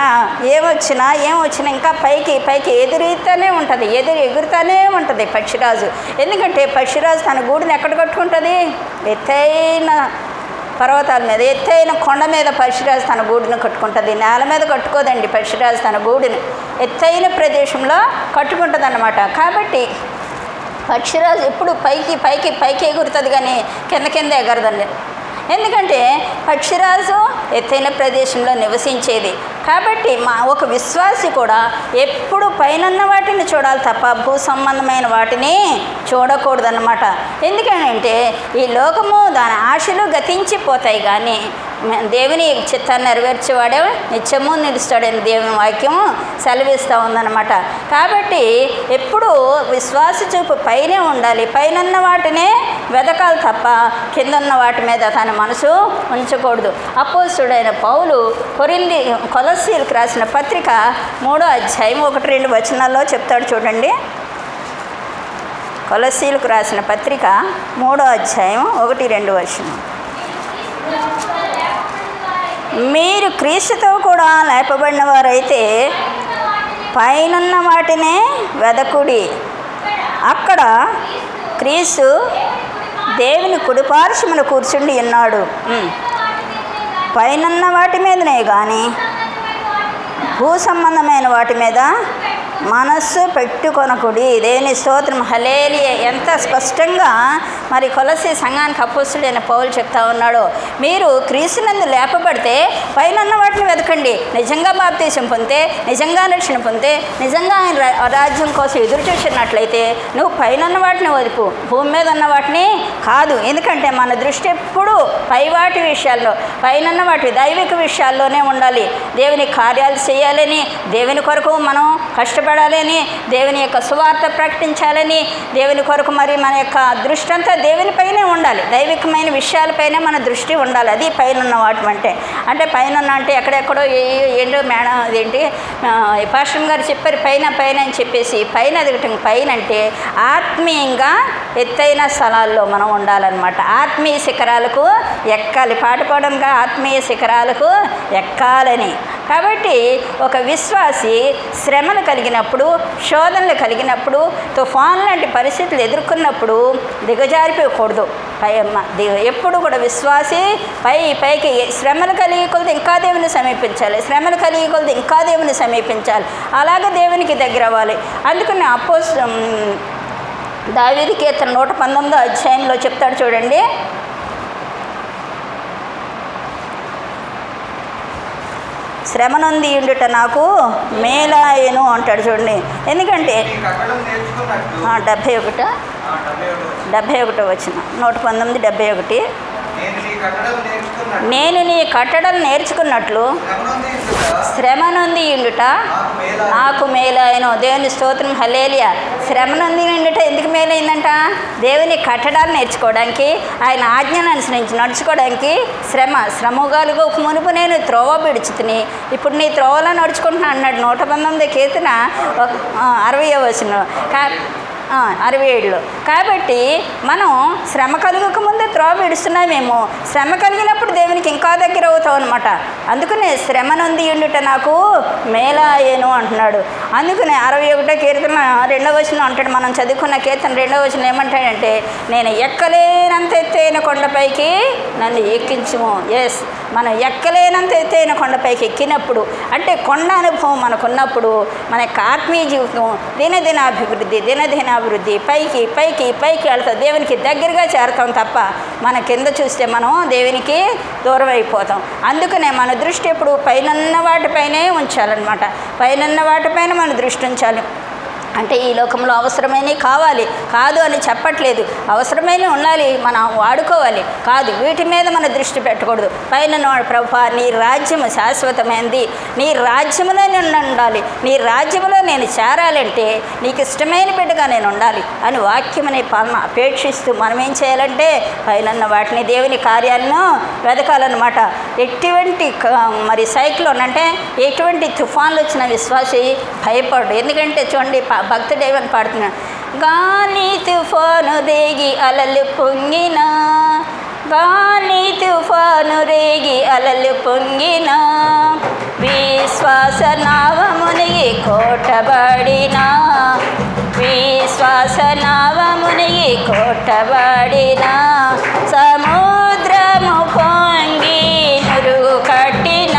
ఏమొచ్చినా ఇంకా పైకి పైకి ఎగురుతూనే ఉంటుంది, ఎగురుతూనే ఉంటుంది పక్షిరాజు. ఎందుకంటే పక్షిరాజు తన గూడుని ఎక్కడ కట్టుకుంటుంది? ఎత్తైన పర్వతాల మీద, ఎత్తైన కొండ మీద పక్షిరాజు తన గూడును కట్టుకుంటుంది. నేల మీద కట్టుకోదండి పక్షిరాజు తన గూడుని, ఎత్తైన ప్రదేశంలో కట్టుకుంటుంది అన్నమాట. కాబట్టి పక్షిరాజు ఎప్పుడు పైకి పైకి పైకి ఎగురుతుంది కానీ కింద ఎగరదండి. ఎందుకంటే పక్షిరాజు ఎత్తైన ప్రదేశంలో నివసించేది. కాబట్టి ఒక విశ్వాసి కూడా ఎప్పుడు పైనున్న వాటిని చూడాలి తప్ప భూ సంబంధమైన వాటిని చూడకూడదన్నమాట. ఎందుకంటే ఈ లోకము దాని ఆశలు గతించిపోతాయి కానీ దేవుని చిత్తాన్ని నెరవేర్చేవాడే నిత్యము నిలుస్తాడని దేవుని వాక్యము సెలవిస్తూ ఉందన్నమాట. కాబట్టి ఎప్పుడు విశ్వాస చూపు పైనే ఉండాలి, పైనున్న వాటినే వెతకాలి తప్ప కింద ఉన్న వాటి మీద తన మనసు ఉంచకూడదు. అపోస్తలుడైన పౌలు కొలస్సీలకు రాసిన పత్రిక 3వ అధ్యాయం 1-2 వచనాల్లో చెప్తాడు. చూడండి, కొలస్సీలకు రాసిన పత్రిక 3వ అధ్యాయం 1-2 వచనం. మీరు క్రీస్తుతో కూడా లేపబడిన వారైతే పైనున్న వాటినే వెదకుడి. అక్కడ క్రీస్తు దేవుని కుడిపార్శ్వమున కూర్చుండి ఉన్నాడు. పైనున్న వాటి మీదనే కానీ భూ సంబంధమైన వాటి మీద మనస్సు పెట్టుకొనకుడి. దేవుని స్తోత్రం. హల్లెలూయా. ఎంత స్పష్టంగా మరి కొలస్సీ సంఘానికి అపోస్తలుడైన పౌలు చెప్తా ఉన్నాడు. మీరు క్రీస్తునందు లేపబడితే పైనున్న వాటిని వెతకండి. నిజంగా బాప్తీసం పొందితే, నిజంగా రక్షణ పొందితే, నిజంగా ఆయన రాజ్యం కోసం ఎదురు చూసినట్లయితే నువ్వు పైనున్న వాటిని వదుపు, భూమి మీద ఉన్న వాటిని కాదు. ఎందుకంటే మన దృష్టి ఎప్పుడు పైవాటి విషయాల్లో, పైనున్న వాటి దైవిక విషయాల్లోనే ఉండాలి. దేవుని కార్యాలు చేయాలని, దేవుని కొరకు మనం కష్టపడాలని, దేవుని యొక్క సువార్త ప్రకటించాలని, దేవుని కొరకు మరి మన యొక్క దృష్టి అంతా దేవునిపైనే ఉండాలి. దైవికమైన విషయాలపైనే మన దృష్టి ఉండాలి. అది పైన వాటి అంటే పైన అంటే ఎక్కడెక్కడో ఏంటో మేడం అదేంటి పాస్టర్ గారు చెప్పారు పైన అని చెప్పేసి పైన ఎదగటం. పైన అంటే ఆత్మీయంగా ఎత్తైన స్థలాల్లో మనం ఉండాలన్నమాట. ఆత్మీయ శిఖరాలకు ఎక్కాలి. పాట పాడంగా ఆత్మీయ శిఖరాలకు ఎక్కాలని. కాబట్టి ఒక విశ్వాసి శ్రమలు కలిగినప్పుడు, శోధనలు కలిగినప్పుడు, తుఫాన్ లాంటి పరిస్థితులు ఎదుర్కొన్నప్పుడు దిగజారిపోకూడదు. ఎప్పుడు కూడా విశ్వాసి పైకి శ్రమలు కలిగి కొలది ఇంకా దేవుని సమీపించాలి, శ్రమలు కలిగి కొలది ఇంకా దేవుని సమీపించాలి. అలాగే దేవునికి దగ్గర అవ్వాలి. అందుకని దావీదు కీర్తన 119వ అధ్యాయంలో చెప్తాడు చూడండి. శ్రమ నొంది ఉండుట నాకు మేలాయను అంటాడు చూడండి. ఎందుకంటే 71 వచ్చిన 119:71 నేను నీ కట్టడం నేర్చుకున్నట్లు శ్రమ నొంది ఉండుట నాకు మేలైన. దేవుని స్తోత్రం, హల్లెలూయా. శ్రమ నొంది ఉండుట ఎందుకు మేలైందంట? దేవుని కట్టడాలు నేర్చుకోవడానికి, ఆయన ఆజ్ఞను అనుసరించి నడుచుకోవడానికి శ్రమగాలుగా ఒక మునుపు నేను త్రోవ విడిచితిని, ఇప్పుడు నీ త్రోవలో నడుచుకుంటున్నా అన్నాడు. 119 కీర్తన 60వ వచనం 67లో. కాబట్టి మనం శ్రమ కలుగక ముందే త్రోవ విడుస్తున్నామేమో, శ్రమ కలిగినప్పుడు దేవునికి ఇంకా దగ్గర అవుతాం అనమాట. అందుకనే శ్రమ నొంది ఉండుట నాకు మేలాయేను అంటున్నాడు. అందుకనే 61వ కీర్తన 2వ వచనం అంటాడు. మనం చదువుకున్న కీర్తన 2వ వచనం ఏమంటాడంటే, నేను ఎక్కలేనంత ఎత్తైన కొండపైకి నన్ను ఎక్కించుము. ఎస్, మనం ఎక్కలేనంత ఎత్తైన కొండపైకి ఎక్కినప్పుడు, అంటే కొండ అనుభవం మనకున్నప్పుడు మన యొక్క ఆత్మీయ జీవితం దినదినాభివృద్ధి పైకి పైకి పైకి వెళ్తాం, దేవునికి దగ్గరగా చేరుతాం తప్ప మన కింద చూస్తే మనం దేవునికి దూరం అయిపోతాం. అందుకనే మన దృష్టి ఎప్పుడు పైనున్న వాటిపైనే ఉంచాలన్నమాట. పైనున్న వాటిపైన మన దృష్టి ఉంచాలి. అంటే ఈ లోకంలో అవసరమైనవి కావాలి కాదు అని చెప్పట్లేదు, అవసరమైనవి ఉండాలి, మనం వాడుకోవాలి కాదు, వీటి మీద మన దృష్టి పెట్టకూడదు. పైన ప్రభువా నీ రాజ్యము శాశ్వతమైనది, నీ రాజ్యములో నేను ఉండాలి, నీ రాజ్యములో నేను చేరాలంటే నీకు ఇష్టమైన బిడ్డగా నేను ఉండాలి అని వాక్యమనే పాలన అపేక్షిస్తూ మనం ఏం చేయాలంటే పైన వాటిని దేవుని కార్యాలను వెతకాలన్నమాట. ఎటువంటి మరి సైక్లోన్ అంటే ఎటువంటి తుఫాన్లు వచ్చిన విశ్వాసి భయపడు. ఎందుకంటే చూడండి భక్తుడు ఏమని పాడుతున్నాడు, గాలి తుఫాను రేగి అలలు పొంగిన, గాలి తుఫాను రేగి అలలు పొంగిన, విశ్వాస నావ మునిగి కొట్టబడిన, విశ్వాస నావ మునిగి కొట్టబడిన, సముద్రము పొంగి నురుగు కట్టిన,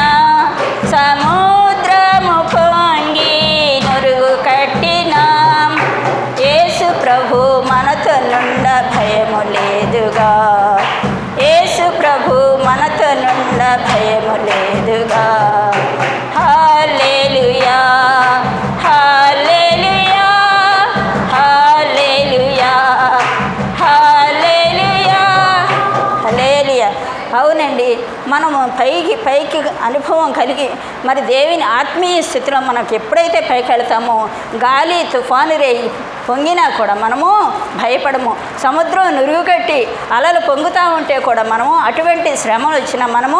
సముద్రము పొంగి నురుగు కట్టిన, యేసు ప్రభు మనతో నుండ భయము లేదుగా, యేసు ప్రభు మనతో నుండ భయము లేదుగా. హల్లెలూయా హల్లెలూయా హల్లెలూయా హల్లెలూయా హల్లెలూయా. అవునండి, మనము పైకి అనుభవం కలిగి మరి దేవుని ఆత్మీయ స్థితిలో మనకు ఎప్పుడైతే పైకి వెళ్తామో గాలి తుఫాను రేయి పొంగినా కూడా మనము భయపడము. సముద్రం నురుగు కట్టి అలలు పొంగుతూ ఉంటే కూడా మనము అటువంటి శ్రమలు వచ్చినా మనము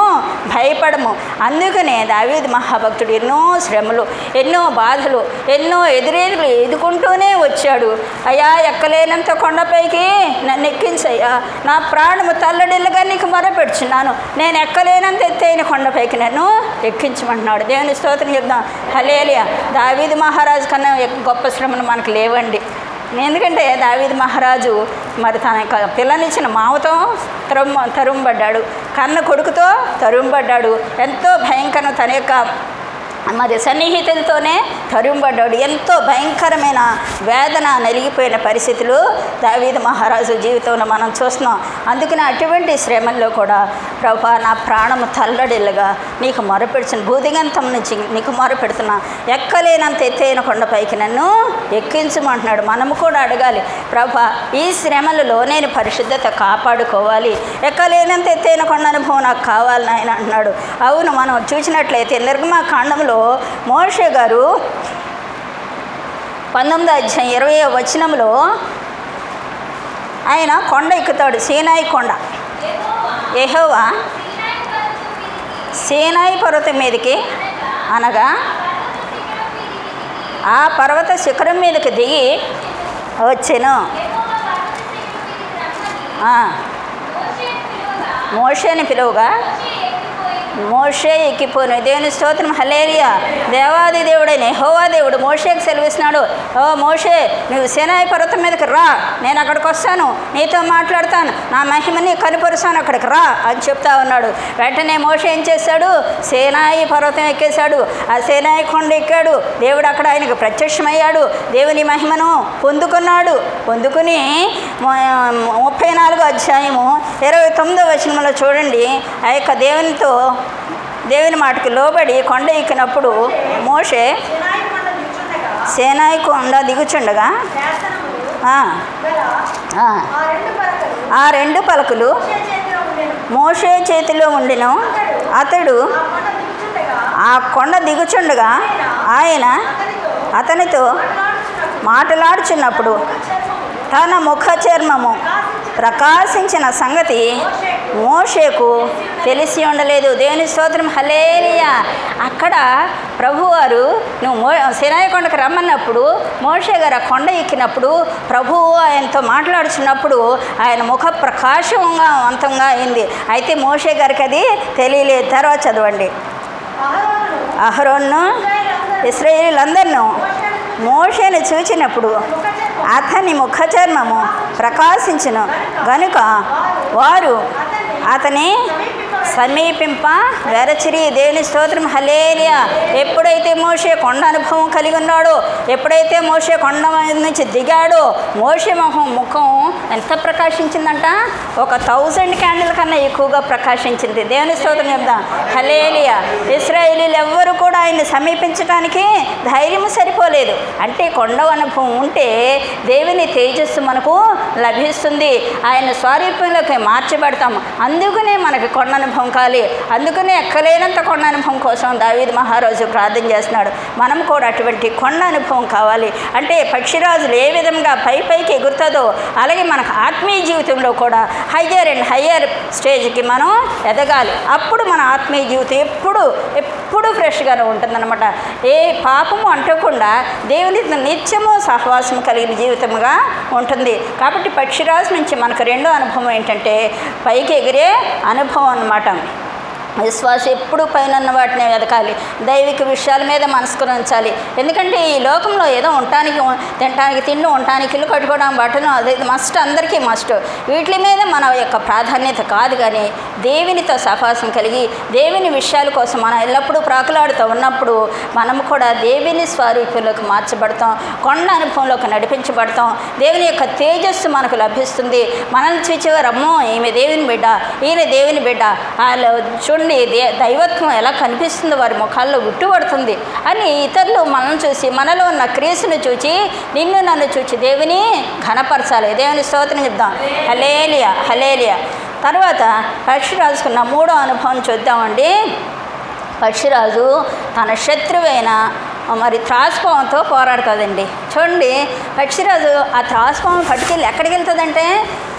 భయపడము. అందుకనే దావీదు మహాభక్తుడు ఎన్నో శ్రమలు, ఎన్నో బాధలు, ఎన్నో ఎదురేదులు ఎదుర్కొంటూనే వచ్చాడు. అయ్యా ఎక్కలేనంత కొండపైకి నన్ను ఎక్కించయ్యా, నా ప్రాణము తల్లడిల్లుగా నీకు మొరపెడుచున్నాను, నేను ఎక్కలేనంత ఎత్తైన కొండపైకి నన్ను ఎక్కించమంటున్నాడు. దేవుని స్తోత్రం చెప్దాం, హల్లెలూయా. దావీదు మహారాజు కన్నా గొప్ప శ్రమలు మనకు లేవండి. ఎందుకంటే దావీదు మహారాజు మరి తన యొక్క పిల్లనిచ్చిన మావతో తరుంబడ్డాడు, కన్న కొడుకుతో తరుంబడ్డాడు, ఎంతో భయంకరం తన యొక్క మరి సన్నిహితులతోనే తరుంబడ్డాడు. ఎంతో భయంకరమైన వేదన నలిగిపోయిన పరిస్థితులు దావీదు మహారాజు జీవితంలో మనం చూస్తున్నాం. అందుకని అటువంటి శ్రమల్లో కూడా ప్రభువా నా ప్రాణము తల్లడిల్లుగా నీకు మొరపెడుచున్న, భూదిగంతం నుంచి నీకు మొరపెడుతున్నా, ఎక్కలేనంత ఎత్తైన కొండపైకి నన్ను ఎక్కించమంటున్నాడు. మనము కూడా అడగాలి, ప్రభువా ఈ శ్రమలలో నేను పరిశుద్ధత కాపాడుకోవాలి, ఎక్కలేనంత ఎత్తైన కొండ అనుభవం నాకు కావాలని ఆయన అంటున్నాడు. అవును, మనం చూసినట్లయితే నిర్గమకాండంలో మోషే గారు 19వ అధ్యాయం 20వ వచనంలో ఆయన కొండ ఎక్కుతాడు, సీనాయి కొండ. యెహోవా సీనాయి పర్వతం మీదకి అనగా ఆ పర్వత శిఖరం మీదకి దిగి వచ్చెను. మోషేని పిలువగా మోషే ఎక్కిపోను. దేవుని స్తోత్రం, హల్లెలూయా. దేవాది దేవుడైన యెహోవా దేవుడు మోషేకి సెలవిస్తున్నాడు, ఓ మోషే నువ్వు సీనాయి పర్వతం మీదకి రా, నేను అక్కడికి వస్తాను, నీతో మాట్లాడతాను, నా మహిమని కనుపరుస్తాను, అక్కడికి రా అని చెప్తా ఉన్నాడు. వెంటనే మోషే ఏం చేశాడు, సీనాయి పర్వతం ఎక్కేశాడు. ఆ సీనాయి కొండ ఎక్కాడు, దేవుడు అక్కడ ఆయనకు ప్రత్యక్షమయ్యాడు, దేవుని మహిమను పొందుకున్నాడు. పొందుకుని 34వ అధ్యాయము 29వ వచనంలో చూడండి, ఆ యొక్క దేవుని మాటకు లోబడి కొండ ఎక్కినప్పుడు మోషే సీనాయి కొండ దిగుచుండగా ఆ 2 పలకలు మోషే చేతిలో ఉండెను. అతడు ఆ కొండ దిగుచుండగా ఆయన అతనితో మాట్లాడుచున్నప్పుడు తన ముఖ చర్మము ప్రకాశించిన సంగతి మోషేకు తెలిసి ఉండలేదు. దేవుని స్తోత్రం, హల్లెలూయా. అక్కడ ప్రభువారు నువ్వు సినాయి కొండకు రమ్మన్నప్పుడు మోషే గారు ఆ కొండ ఎక్కినప్పుడు ప్రభువు ఆయనతో మాట్లాడుచున్నప్పుడు ఆయన ముఖ ప్రకాశవంతంగా అయింది. అయితే మోషే గారికి అది తెలియలేదు. తర్వాత చదవండి. అహరోను ఇశ్రాయేలీయులందరినూ మోషేను చూచినప్పుడు అతని ముఖ చర్మము ప్రకాశించును గనుక వారు అతని సమీపింప వెరచిరి. దేవుని స్తోత్రం, హల్లెలూయా. ఎప్పుడైతే మోషే కొండ అనుభవం కలిగి ఉన్నాడో, ఎప్పుడైతే మోషే కొండ నుంచి దిగాడో, మోషే ముఖం ఎంత ప్రకాశించిందంట, 1000 క్యాండిల్ కన్నా ఎక్కువగా ప్రకాశించింది. దేవుని స్తోత్రం చెప్దాం, హల్లెలూయా. ఇశ్రాయేలీయులు ఎవ్వరు కూడా ఆయన్ని సమీపించడానికి ధైర్యం సరిపోలేదు. అంటే కొండ అనుభవం ఉంటే దేవుని తేజస్సు మనకు లభిస్తుంది, ఆయన స్వరూపంలోకి మార్చబడతాం. అందుకనే మనకి కొండ అనుభవం కాలి. అందుకనే ఎక్కలేనంత కొండ అనుభవం కోసం దావీదు మహారాజు ప్రార్థన చేస్తున్నాడు. మనం కూడా అటువంటి కొండ అనుభవం కావాలి. అంటే పక్షిరాజులు ఏ విధంగా పైకి ఎగురుతుందో అలాగే మనకు ఆత్మీయ జీవితంలో కూడా హయ్యర్ అండ్ హయ్యర్ స్టేజ్కి మనం ఎదగాలి. అప్పుడు మన ఆత్మీయ జీవితం ఎప్పుడు ఫ్రెష్గానే ఉంటుందన్నమాట. ఏ పాపము అంటకుండా దేవుని నిత్యము సహవాసం కలిగిన జీవితంగా ఉంటుంది. కాబట్టి పక్షిరాజు నుంచి మనకు రెండో అనుభవం ఏంటంటే పైకి ఎగిరే అనుభవం అన్నమాట. విశ్వాసం ఎప్పుడు పైన వాటిని వెతకాలి, దైవిక విషయాల మీద మనసుకుని ఉంచాలి. ఎందుకంటే ఈ లోకంలో ఏదో తినడానికి తిండి, ఉండటానికి ఇల్లు కట్టుకోవడం, బట్టను, అది మస్ట్, అందరికీ మస్ట్. వీటి మీద మన యొక్క ప్రాధాన్యత కాదు. కానీ దేవునితో సహవాసం కలిగి దేవుని విషయాల కోసం మనం ఎల్లప్పుడూ ప్రాకులాడుతూ ఉన్నప్పుడు మనము కూడా దేవుని స్వరూపంలోకి మార్చబడతాం, కొండ అనుభవంలోకి నడిపించబడతాం. దేవుని యొక్క తేజస్సు మనకు లభిస్తుంది. మనల్ని చూచేవారు, అమ్మో ఈమె దేవుని బిడ్డ, ఈయన దేవుని బిడ్డ, వాళ్ళు చూడండి దైవత్వం ఎలా కనిపిస్తుందో వారి ముఖాల్లో ఉట్టుపడుతుంది అని ఇతరులు మనల్ని చూసి, మనలో ఉన్న క్రీస్తును చూచి, నిన్ను నన్ను చూచి దేవుని ఘనపరచాలి. దేవుని స్తోత్రం చెప్దాం, హల్లెలూయా, హల్లెలూయా. తర్వాత పక్షిరాజుకున్న మూడో అనుభవం చూద్దామండి. పక్షిరాజు తన శత్రువైన త్రాసుపాముతో పోరాడుతుందండి. చూడండి, పక్షిరాజు ఆ త్రాసుపాము పట్టుకెళ్ళి ఎక్కడికి వెళ్తుందంటే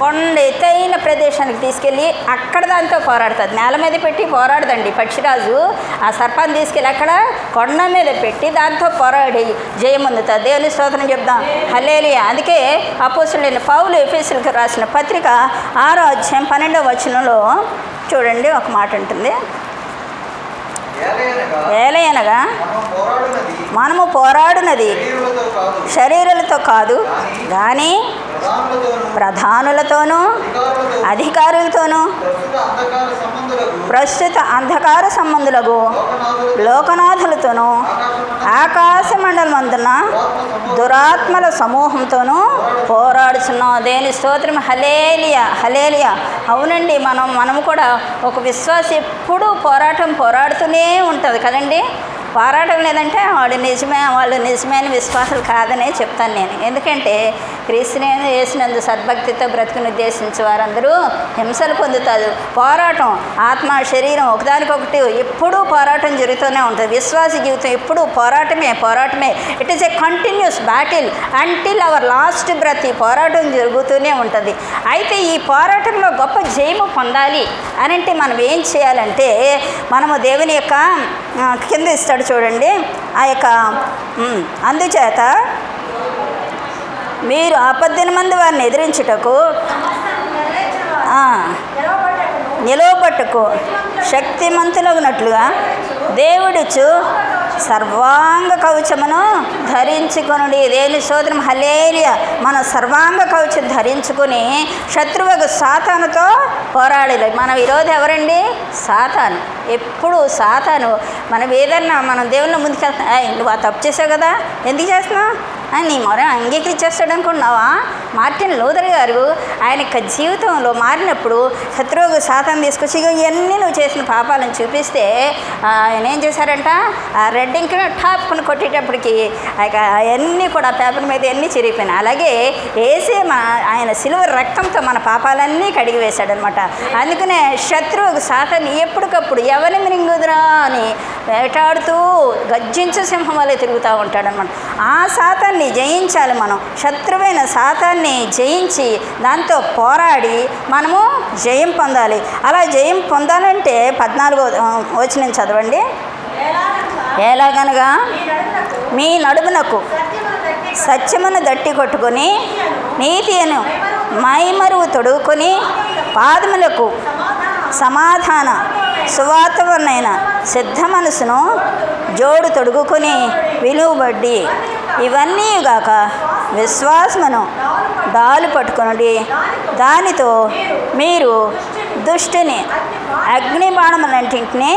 కొండ ఎత్తైన ప్రదేశానికి తీసుకెళ్ళి అక్కడ దాంతో పోరాడుతుంది. నేల మీద పెట్టి పోరాడదండి పక్షిరాజు. ఆ సర్పాన్ని తీసుకెళ్ళి అక్కడ కొండ మీద పెట్టి దాంతో పోరాడి జయముందుతుంది. దేవుని స్తోత్రం చెప్దాం, హల్లెలూయా. అందుకే అపోస్తలుడైన పౌలు ఎఫెసీయులకు రాసిన పత్రిక 6వ అధ్యాయం 12వ వచనంలో చూడండి ఒక మాట ఉంటుంది. ఏలయనగా మనము పోరాడునది శరీరాలతో కాదు కానీ ప్రధానులతోనూ అధికారులతోనూ ప్రస్తుత అంధకార సంబంధులకు లోకనాథులతోనూ ఆకాశ మండలమందున దురాత్మల సమూహంతోనూ పోరాడుతున్నాం. దేని స్తోత్రం, హల్లెలూయా, హల్లెలూయా. అవునండి, మనము కూడా ఒక విశ్వాసం ఎప్పుడూ పోరాడుతూనే ఉంటుంది కదండి. పోరాటం లేదంటే వాళ్ళు నిజమైన విశ్వాసాలు కాదనే చెప్తాను నేను. ఎందుకంటే క్రీస్తుని వేసినందు సద్భక్తితో బ్రతుకుని ఉద్దేశించి వారందరూ హింసలు పొందుతారు. పోరాటం ఆత్మ శరీరం ఒకదానికొకటి ఎప్పుడూ పోరాటం జరుగుతూనే ఉంటుంది. విశ్వాస జీవితం ఎప్పుడూ పోరాటమే. It is a continuous battle until our last breath. ఈ పోరాటం జరుగుతూనే ఉంటుంది. అయితే ఈ పోరాటంలో గొప్ప జయము పొందాలి అని అంటే మనం ఏం చేయాలంటే, మనము దేవుని యొక్క కింద ఇస్తాడు చూడండి, ఆ యొక్క అందుచేత మీరు ఆపద్దినమందు వారిని ఎదిరించుటకు నిలవబట్టుకు శక్తిమంతులగునట్లుగా దేవుడిచ్చు సర్వాంగ కవచమును ధరించుకొనుడి. దేవుని స్తోత్రం, హల్లెలూయా. మనం సర్వాంగ కవచం ధరించుకొని శత్రువుకు సాతానుతో పోరాడాలి. మనం ఈరోజు ఎవరండి? సాతాను. ఎప్పుడు సాతాను మనం ఏదన్నా మనం దేవుళ్ళ ముందుకెళ్తాం, నువ్వు ఆ తప్పు చేసావు కదా, ఎందుకు చేస్తున్నావు, నీ మొర అంగీకరించేస్తాడు అనుకుంటున్నావా, మార్టిన్ లూథర్ గారు ఆయన జీవితంలో మారినప్పుడు శత్రువు సాతాను తీసుకొచ్చి ఇవన్నీ నువ్వు చేసిన పాపాలను చూపిస్తే ఆయన ఏం చేశారంట, ఆ రెడ్ ఇంక్ టాప్ని కొట్టేటప్పటికి అవన్నీ కూడా పేపర్ మీద అన్నీ చిరిగిపోయినాయి. అలాగే ఏసే ఆయన సిలువ రక్తంతో మన పాపాలన్నీ కడిగి వేశాడనమాట. అందుకనే శత్రువుకు సాతాను ఎప్పటికప్పుడు ఎవరిని మింగుదురా అని వేటాడుతూ గర్జించు సింహం వల్లే తిరుగుతూ ఉంటాడనమాట. ఆ సాతాన్ని జయించాలి మనం. శత్రువైన సాతాన్ని జయించి దాంతో పోరాడి మనము జయం పొందాలి. అలా జయం పొందాలంటే 14వ వచనం చదవండి. ఎలాగనగా మీ నడుమునకు సత్యమును దట్టి కొట్టుకొని నీతి అను మైమరువు తొడుగుకొని పాదములకు సమాధాన సువార్తవనైన సిద్ధ మనసును జోడు తొడుగుకొని విలువబడ్డి ఇవన్నీ గాక విశ్వాసమును డాలు పట్టుకొనుడి, దానితో మీరు దుష్టుని అగ్నిబాణములంటింటిని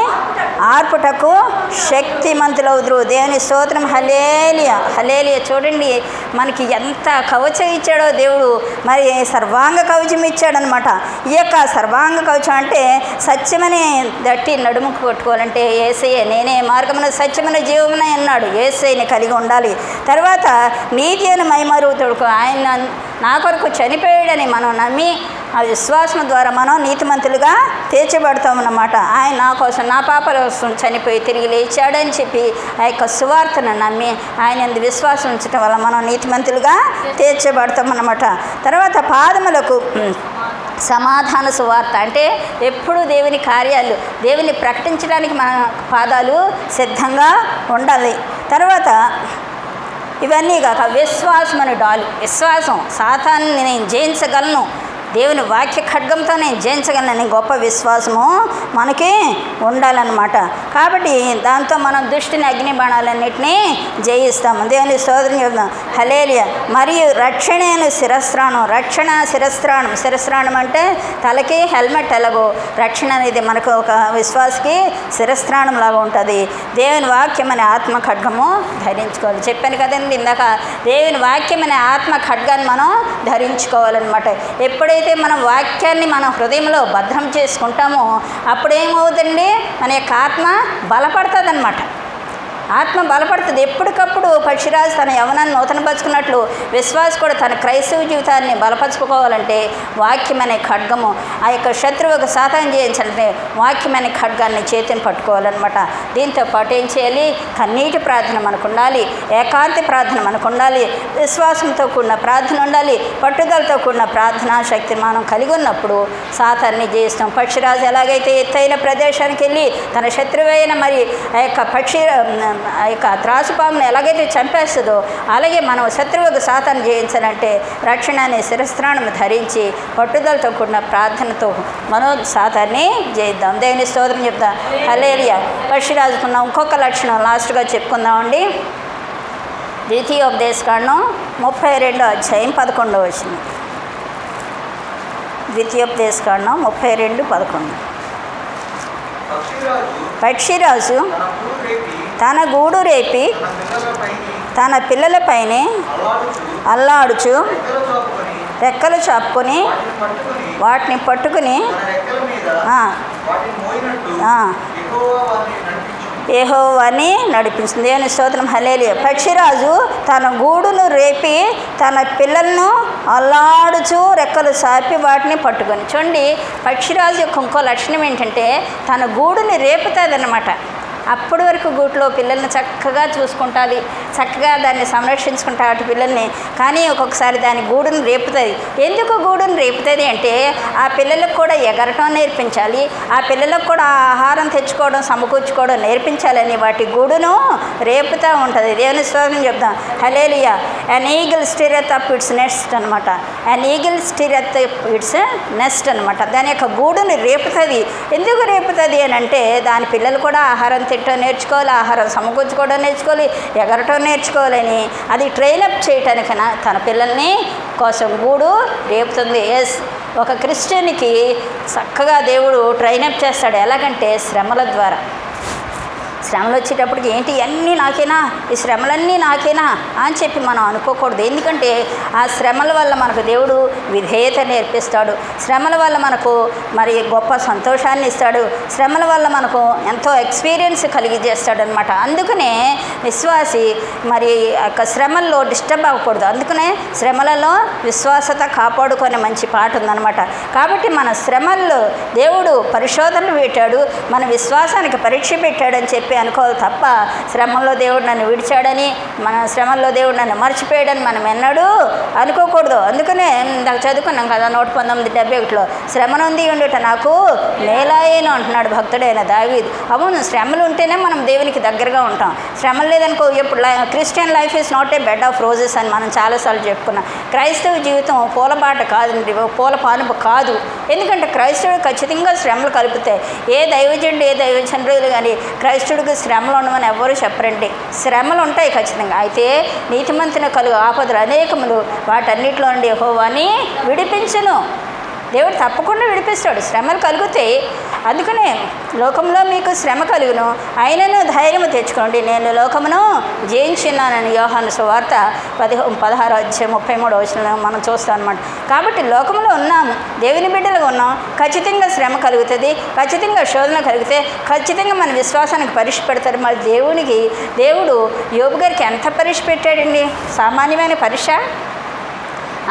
ఆర్పుటకు శక్తిమంతులవుదురు. దేవుని స్తోత్రం. హల్లెలూయా, హల్లెలూయా. చూడండి మనకి ఎంత కవచం ఇచ్చాడో దేవుడు. మరి సర్వాంగ కవచం ఇచ్చాడనమాట. ఈ యొక్క సర్వాంగ కవచం అంటే సత్యమని దట్టి నడుముకు కొట్టుకోవాలంటే యేసయ్య నేనే మార్గమున సత్యమున జీవమున అన్నాడు. యేసయ్యని కలిగి ఉండాలి. తర్వాత నీతి అని మైమరువు తొడుకో, ఆయన నా కొరకు చనిపోయాడని మనం నమ్మి ఆ విశ్వాసం ద్వారా మనం నీతిమంతులుగా తీర్చబడతామన్నమాట. ఆయన నా కోసం నా పాపల కోసం చనిపోయి తిరిగి లేచాడని చెప్పి ఆ యొక్క సువార్తను నమ్మి ఆయన విశ్వాసం ఉంచడం వల్ల మనం నీతిమంతులుగా తీర్చబడతామన్నమాట. తర్వాత పాదములకు సమాధాన సువార్త అంటే ఎప్పుడు దేవుని కార్యాలు దేవుని ప్రకటించడానికి మన పాదాలు సిద్ధంగా ఉండాలి. తర్వాత ఇవన్నీ కాక విశ్వాసం అనే డాలు. విశ్వాసం సాతాన్ని నేను జయించగలను, దేవుని వాక్య ఖడ్గంతో నేను జయించగలనని గొప్ప విశ్వాసము మనకి ఉండాలన్నమాట. కాబట్టి దాంతో మనం దుష్టిని అగ్ని బాణాలన్నింటినీ జయిస్తాము. దేవుని స్తోత్రం చెప్తాం. హల్లెలూయా. మరియు రక్షణ అనే శిరస్త్రాణం. రక్షణ శిరస్త్రాణం. శిరస్త్రాణం అంటే తలకి హెల్మెట్ ఎలాగో రక్షణ అనేది మనకు ఒక విశ్వాసకి శిరస్త్రాణం లాగా ఉంటుంది. దేవుని వాక్యం అనే ఆత్మ ఖడ్గము ధరించుకోవాలి. చెప్పాను కదండి ఇందాక, దేవుని వాక్యం అనే ఆత్మ ఖడ్గాన్ని మనం ధరించుకోవాలన్నమాట. ఎప్పుడైతే మనం వాక్యాన్ని మన హృదయంలో భద్రం చేసుకుంటామో అప్పుడేమవుతుందండి, మన యొక్క ఆత్మ బలపడుతుంది అన్నమాట. ఆత్మ బలపడుతుంది. ఎప్పటికప్పుడు పక్షిరాజు తన యవనాన్ని నూతనపరుచుకున్నట్లు విశ్వాస కూడా తన క్రైస్తవ జీవితాన్ని బలపరుచుకోవాలంటే వాక్యమనే ఖడ్గము, ఆ యొక్క శత్రువుకు సాతాను చేయించాలంటే వాక్యమనే ఖడ్గాన్ని చేతిని పట్టుకోవాలన్నమాట. దీంతో పాటు ఏం చేయాలి, కన్నీటి ప్రార్థన మనకు ఉండాలి, ఏకాంతి ప్రార్థన మనకు ఉండాలి, విశ్వాసంతో కూడిన ప్రార్థన ఉండాలి, పట్టుదలతో కూడిన ప్రార్థనా శక్తిని మనం కలిగి ఉన్నప్పుడు సాతాన్ని జయిస్తాం. పక్షిరాజు ఎలాగైతే ఎత్తైన ప్రదేశానికి వెళ్ళి తన శత్రువైన మరి ఆ యొక్క ఆ యొక్క త్రాసుపామును ఎలాగైతే చంపేస్తుందో అలాగే మనం శత్రువుకు సాతాను జయించాలంటే రక్షణ అనే శిరస్త్రాణం ధరించి పట్టుదలతో కూడిన ప్రార్థనతో మనం సాతాన్ని జయిద్దాం. దేవుని స్తోత్రం చెప్తాం. హల్లెలూయా. పక్షిరాజుకున్న ఇంకొక లక్షణం లాస్ట్గా చెప్పుకుందామండి. ద్వితీయోపదేశకాండం 32వ అధ్యాయం 11వ వచనం. ద్వితీయోపదేశకాండం 32:11. పక్షిరాజు తన గూడు రేపి తన పిల్లలపైనే అల్లాడుచు రెక్కలు చాపుకొని వాటిని పట్టుకుని యెహోవాని నడిపిస్తుంది. దేవుని స్తోత్రం. హల్లెలూయా. పక్షిరాజు తన గూడును రేపి తన పిల్లలను అల్లాడుచు రెక్కలు చాపి వాటిని పట్టుకొని. చూడండి, పక్షిరాజు యొక్క ఇంకో లక్షణం ఏంటంటే తన గూడుని రేపుతుంది అన్నమాట. అప్పటి వరకు గూట్లో పిల్లల్ని చక్కగా చూసుకుంటుంది, చక్కగా దాన్ని సంరక్షించుకుంటా అటు పిల్లల్ని. కానీ ఒక్కొక్కసారి దాని గూడును రేపుతుంది. ఎందుకు గూడును రేపుతుంది అంటే ఆ పిల్లలకు కూడా ఎగరటం నేర్పించాలి, ఆ పిల్లలకు కూడా ఆహారం తెచ్చుకోవడం సమకూర్చుకోవడం నేర్పించాలని వాటి గూడును రేపుతూ ఉంటుంది. దేవుని స్తోత్రం చెప్తాం. హల్లెలూయా. అన్ ఈగిల్ స్టిరత్ అప్ ఇట్స్ నెస్ట్ అనమాట. అన్ ఈగిల్ స్టిరత్ ఇట్స్ నెస్ట్ అనమాట. దాని యొక్క గూడుని రేపుతుంది. ఎందుకు రేపుతుంది అని అంటే దాని పిల్లలు కూడా ఆహారం తిట్టడం నేర్చుకోవాలి, ఆహారం సమకూర్చుకోవడం నేర్చుకోవాలి, ఎగరటం నేర్చుకోవాలని అది ట్రైనప్ చేయటానికి తన పిల్లల్ని కోసం గూడు రేపుతుంది. ఎస్, ఒక క్రిస్టియన్కి చక్కగా దేవుడు ట్రైనప్ చేస్తాడు. ఎలాగంటే శ్రమల ద్వారా. శ్రమలు వచ్చేటప్పటికి ఏంటి అన్నీ నాకేనా, ఈ శ్రమలన్నీ నాకేనా అని చెప్పి మనం అనుకోకూడదు. ఎందుకంటే ఆ శ్రమల వల్ల మనకు దేవుడు విధేయత నేర్పిస్తాడు. శ్రమల వల్ల మనకు మరి గొప్ప సంతోషాన్ని ఇస్తాడు. శ్రమల వల్ల మనకు ఎంతో ఎక్స్పీరియన్స్ కలిగజేస్తాడు అనమాట. అందుకనే విశ్వాసి మరి శ్రమల్లో డిస్టర్బ్ అవ్వకూడదు. అందుకనే శ్రమలలో విశ్వాసత కాపాడుకునే మంచి పాట ఉందన్నమాట. కాబట్టి మన శ్రమల్లో దేవుడు పరిశోధనలు పెట్టాడు, మన విశ్వాసానికి పరీక్ష పెట్టాడని చెప్పి అనుకోవాలి తప్ప శ్రమల్లో దేవుడు నన్ను విడిచాడని, మన శ్రమల్లో దేవుడు నన్ను మర్చిపోయాడని మనం ఎన్నడూ అనుకోకూడదు. అందుకనే నాకు చదువుకున్నాం కదా 119:71 శ్రమనుంది ఉండుట నాకు మేలాయేను అంటున్నాడు భక్తుడైన దావీదు. అవును, శ్రమలు ఉంటేనే మనం దేవునికి దగ్గరగా ఉంటాం. శ్రమలు లేదనుకో ఎప్పుడు Christian life is not a bed of roses అని మనం చాలాసార్లు చెప్పుకున్నాం. క్రైస్తవ జీవితం పూలబాట కాదండి, పూల పానుపు కాదు. ఎందుకంటే క్రైస్తవుడు ఖచ్చితంగా శ్రమలు కలుపుతాయి. ఏ దైవజనుడు కానీ క్రైస్తవుడికి శ్రమలు ఉండమని ఎవరు చెప్పరండి. శ్రమలు ఉంటాయి ఖచ్చితంగా. అయితే నీతిమంతుని కలుగు ఆపదలు అనేకములు, వాటన్నిటిలో నుండి యెహోవాని విడిపించును. దేవుడు తప్పకుండా విడిపిస్తాడు. శ్రమలు కలుగుతాయి. అందుకనే లోకంలో మీకు శ్రమ కలుగును, అయినను ధైర్యం తెచ్చుకోండి, నేను లోకమును జయించున్నానని యోహాను సువార్త 16:33 మనం చూస్తాం అనమాట. కాబట్టి లోకంలో ఉన్నాము, దేవుని బిడ్డలుగా ఉన్నాం. ఖచ్చితంగా శ్రమ కలుగుతుంది, ఖచ్చితంగా శోధన కలిగితే ఖచ్చితంగా మన విశ్వాసానికి పరీక్ష పెడతారు. మరి దేవుడు యోబు గారికి ఎంత పరీక్ష పెట్టాడండి? సామాన్యమైన పరీక్ష.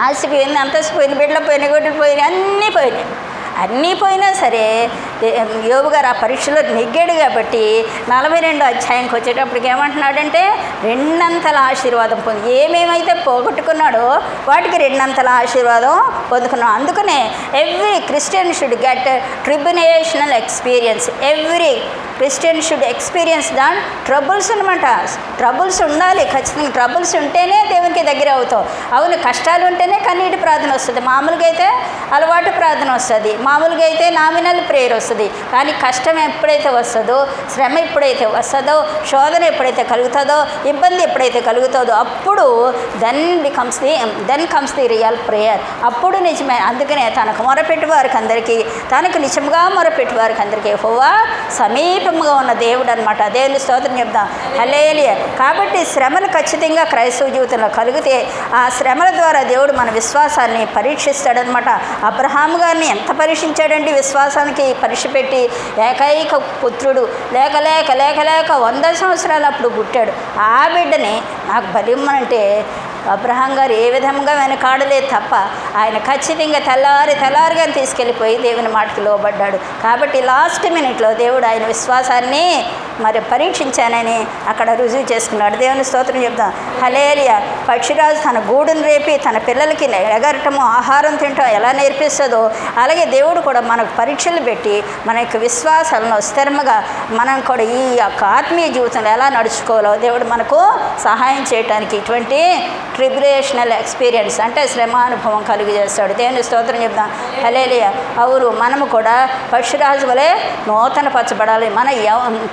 ఆశపోయింది, అంతసిపోయింది, బిడ్డలు పోయినాయి, గొడ్డలు పోయినాయి, అన్నీ పోయినా సరే యోబు గారు ఆ పరీక్షలో నెగ్గాడు. కాబట్టి 42వ అధ్యాయంకి వచ్చేటప్పటికి ఏమంటున్నాడంటే రెండంతల ఆశీర్వాదం ఏమేమైతే పోగొట్టుకున్నాడో వాటికి రెండంతల ఆశీర్వాదం పొందుకున్నాడు. అందుకనే every Christian should get tribulational experience. Every Christian should experience దాన్ ట్రబుల్స్ అనమాట. ట్రబుల్స్ ఉండాలి ఖచ్చితంగా. ట్రబుల్స్ ఉంటేనే దేవునికి దగ్గర అవుతావు. అవును, కష్టాలు ఉంటేనే కన్నీటి ప్రార్థన వస్తుంది. మామూలుగా అయితే అలవాటు ప్రార్థన వస్తుంది, మామూలుగా అయితే నామినల్ ప్రేయర్ వస్తుంది. కానీ కష్టం ఎప్పుడైతే వస్తుందో, శ్రమ ఎప్పుడైతే వస్తుందో, శోధన ఎప్పుడైతే కలుగుతుందో, ఇబ్బంది ఎప్పుడైతే కలుగుతుందో అప్పుడు then comes the real prayer. అప్పుడు నిజమే. అందుకనే తనకు మొరపెట్టి వారికి అందరికీ, తనకు నిజంగా మొరపెట్టి వారికి అందరికీ యెహోవా సమీపంగా ఉన్న దేవుడు అనమాట. దేవుని స్తోత్రం చెప్దాం, హల్లెలూయా. కాబట్టి శ్రమలు ఖచ్చితంగా క్రైస్తవ జీవితంలో కలిగితే ఆ శ్రమల ద్వారా దేవుడు మన విశ్వాసాన్ని పరీక్షిస్తాడనమాట. అబ్రహాము గారిని ఎంత పరీక్షించాడండి? విశ్వాసానికి పరీక్ష పెట్టి ఏకైక పుత్రుడు లేక 100 సంవత్సరాలు అప్పుడు పుట్టాడు. ఆ బిడ్డని నాకు బలిమ్మనంటే అబ్రహాం గారు ఏ విధంగా వెనకాడలేదు తప్ప ఆయన ఖచ్చితంగా తెల్లారిగా తీసుకెళ్ళిపోయి దేవుని మాటకి లోబడ్డాడు. కాబట్టి లాస్ట్ మినిట్లో దేవుడు ఆయన విశ్వాసాన్ని మరి పరీక్షించానని అక్కడ రుజువు చేసుకున్నాడు. దేవుని స్తోత్రం చెప్తాం, హల్లెలూయా. పక్షిరాజు తన గూడును రేపి తన పిల్లలకి ఎగరటము, ఆహారం తినటం ఎలా నేర్పిస్తుందో అలాగే దేవుడు కూడా మనకు పరీక్షలు పెట్టి మన యొక్క విశ్వాసాలను స్థిరంగా మనం కూడా ఈ యొక్క ఆత్మీయ జీవితంలో ఎలా నడుచుకోవాలో దేవుడు మనకు సహాయం చేయడానికి ఇటువంటి ట్రిబ్యులేషనల్ ఎక్స్పీరియన్స్ అంటే శ్రమానుభవం కలుగజేస్తాడు. దేవుని స్తోత్రం చెప్దాం, హల్లెలూయా. అవును, మనము కూడా పక్షిరాజు వలె నూతనపరచబడాలి.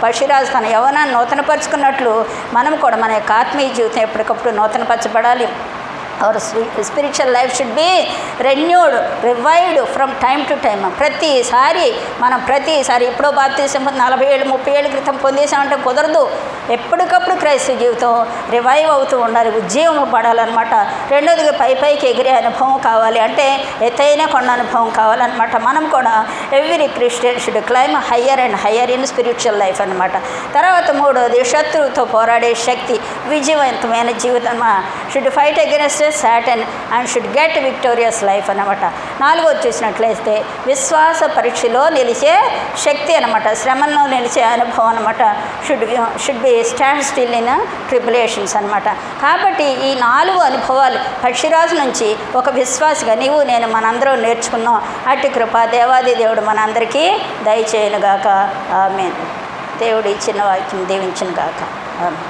పక్షిరాజు తన యవ్వనాన్ని నూతనపరుచుకున్నట్లు మనం కూడా మన యొక్క ఆత్మీయ జీవితం ఎప్పటికప్పుడు నూతనపరచబడాలి. Our spiritual life should be renewed, revived from time to time. ప్రతిసారి ఎప్పుడో బాప్తిసం 40 ఏళ్ళు 30 ఏళ్ళ క్రితం పొందేసామంటే కుదరదు. ఎప్పటికప్పుడు క్రైస్తవ జీవితం రివైవ్ అవుతూ ఉండాలి, ఉజ్జీవం పడాలన్నమాట. రెండోదిగా పైకి ఎగిరే అనుభవం కావాలి, అంటే ఎత్తైన కొండ అనుభవం కావాలన్నమాట. మనం కూడా every Christian should claim higher and higher in spiritual life అనమాట. తర్వాత మూడోది శత్రువుతో పోరాడే శక్తి, విజయవంతమైన జీవితం. Should fight against Satan and should get victorious life అనమాట. నాలుగోది చూసినట్లయితే విశ్వాస పరీక్షలో నిలిచే శక్తి అనమాట, శ్రమల్లో నిలిచే అనుభవం అనమాట. Should be stand still in tribulations అనమాట. కాబట్టి ఈ 4 అనుభవాలు పక్షిరాజు నుంచి ఒక విశ్వాసిగా నీవు నేను మనందరం నేర్చుకున్నాం. అట్టి కృప దేవాది దేవుడు మనందరికీ దయచేయనుగాక. ఆమేన్. దేవుడు ఇచ్చిన వాక్యం దీవించునుగాక. ఆమేన్.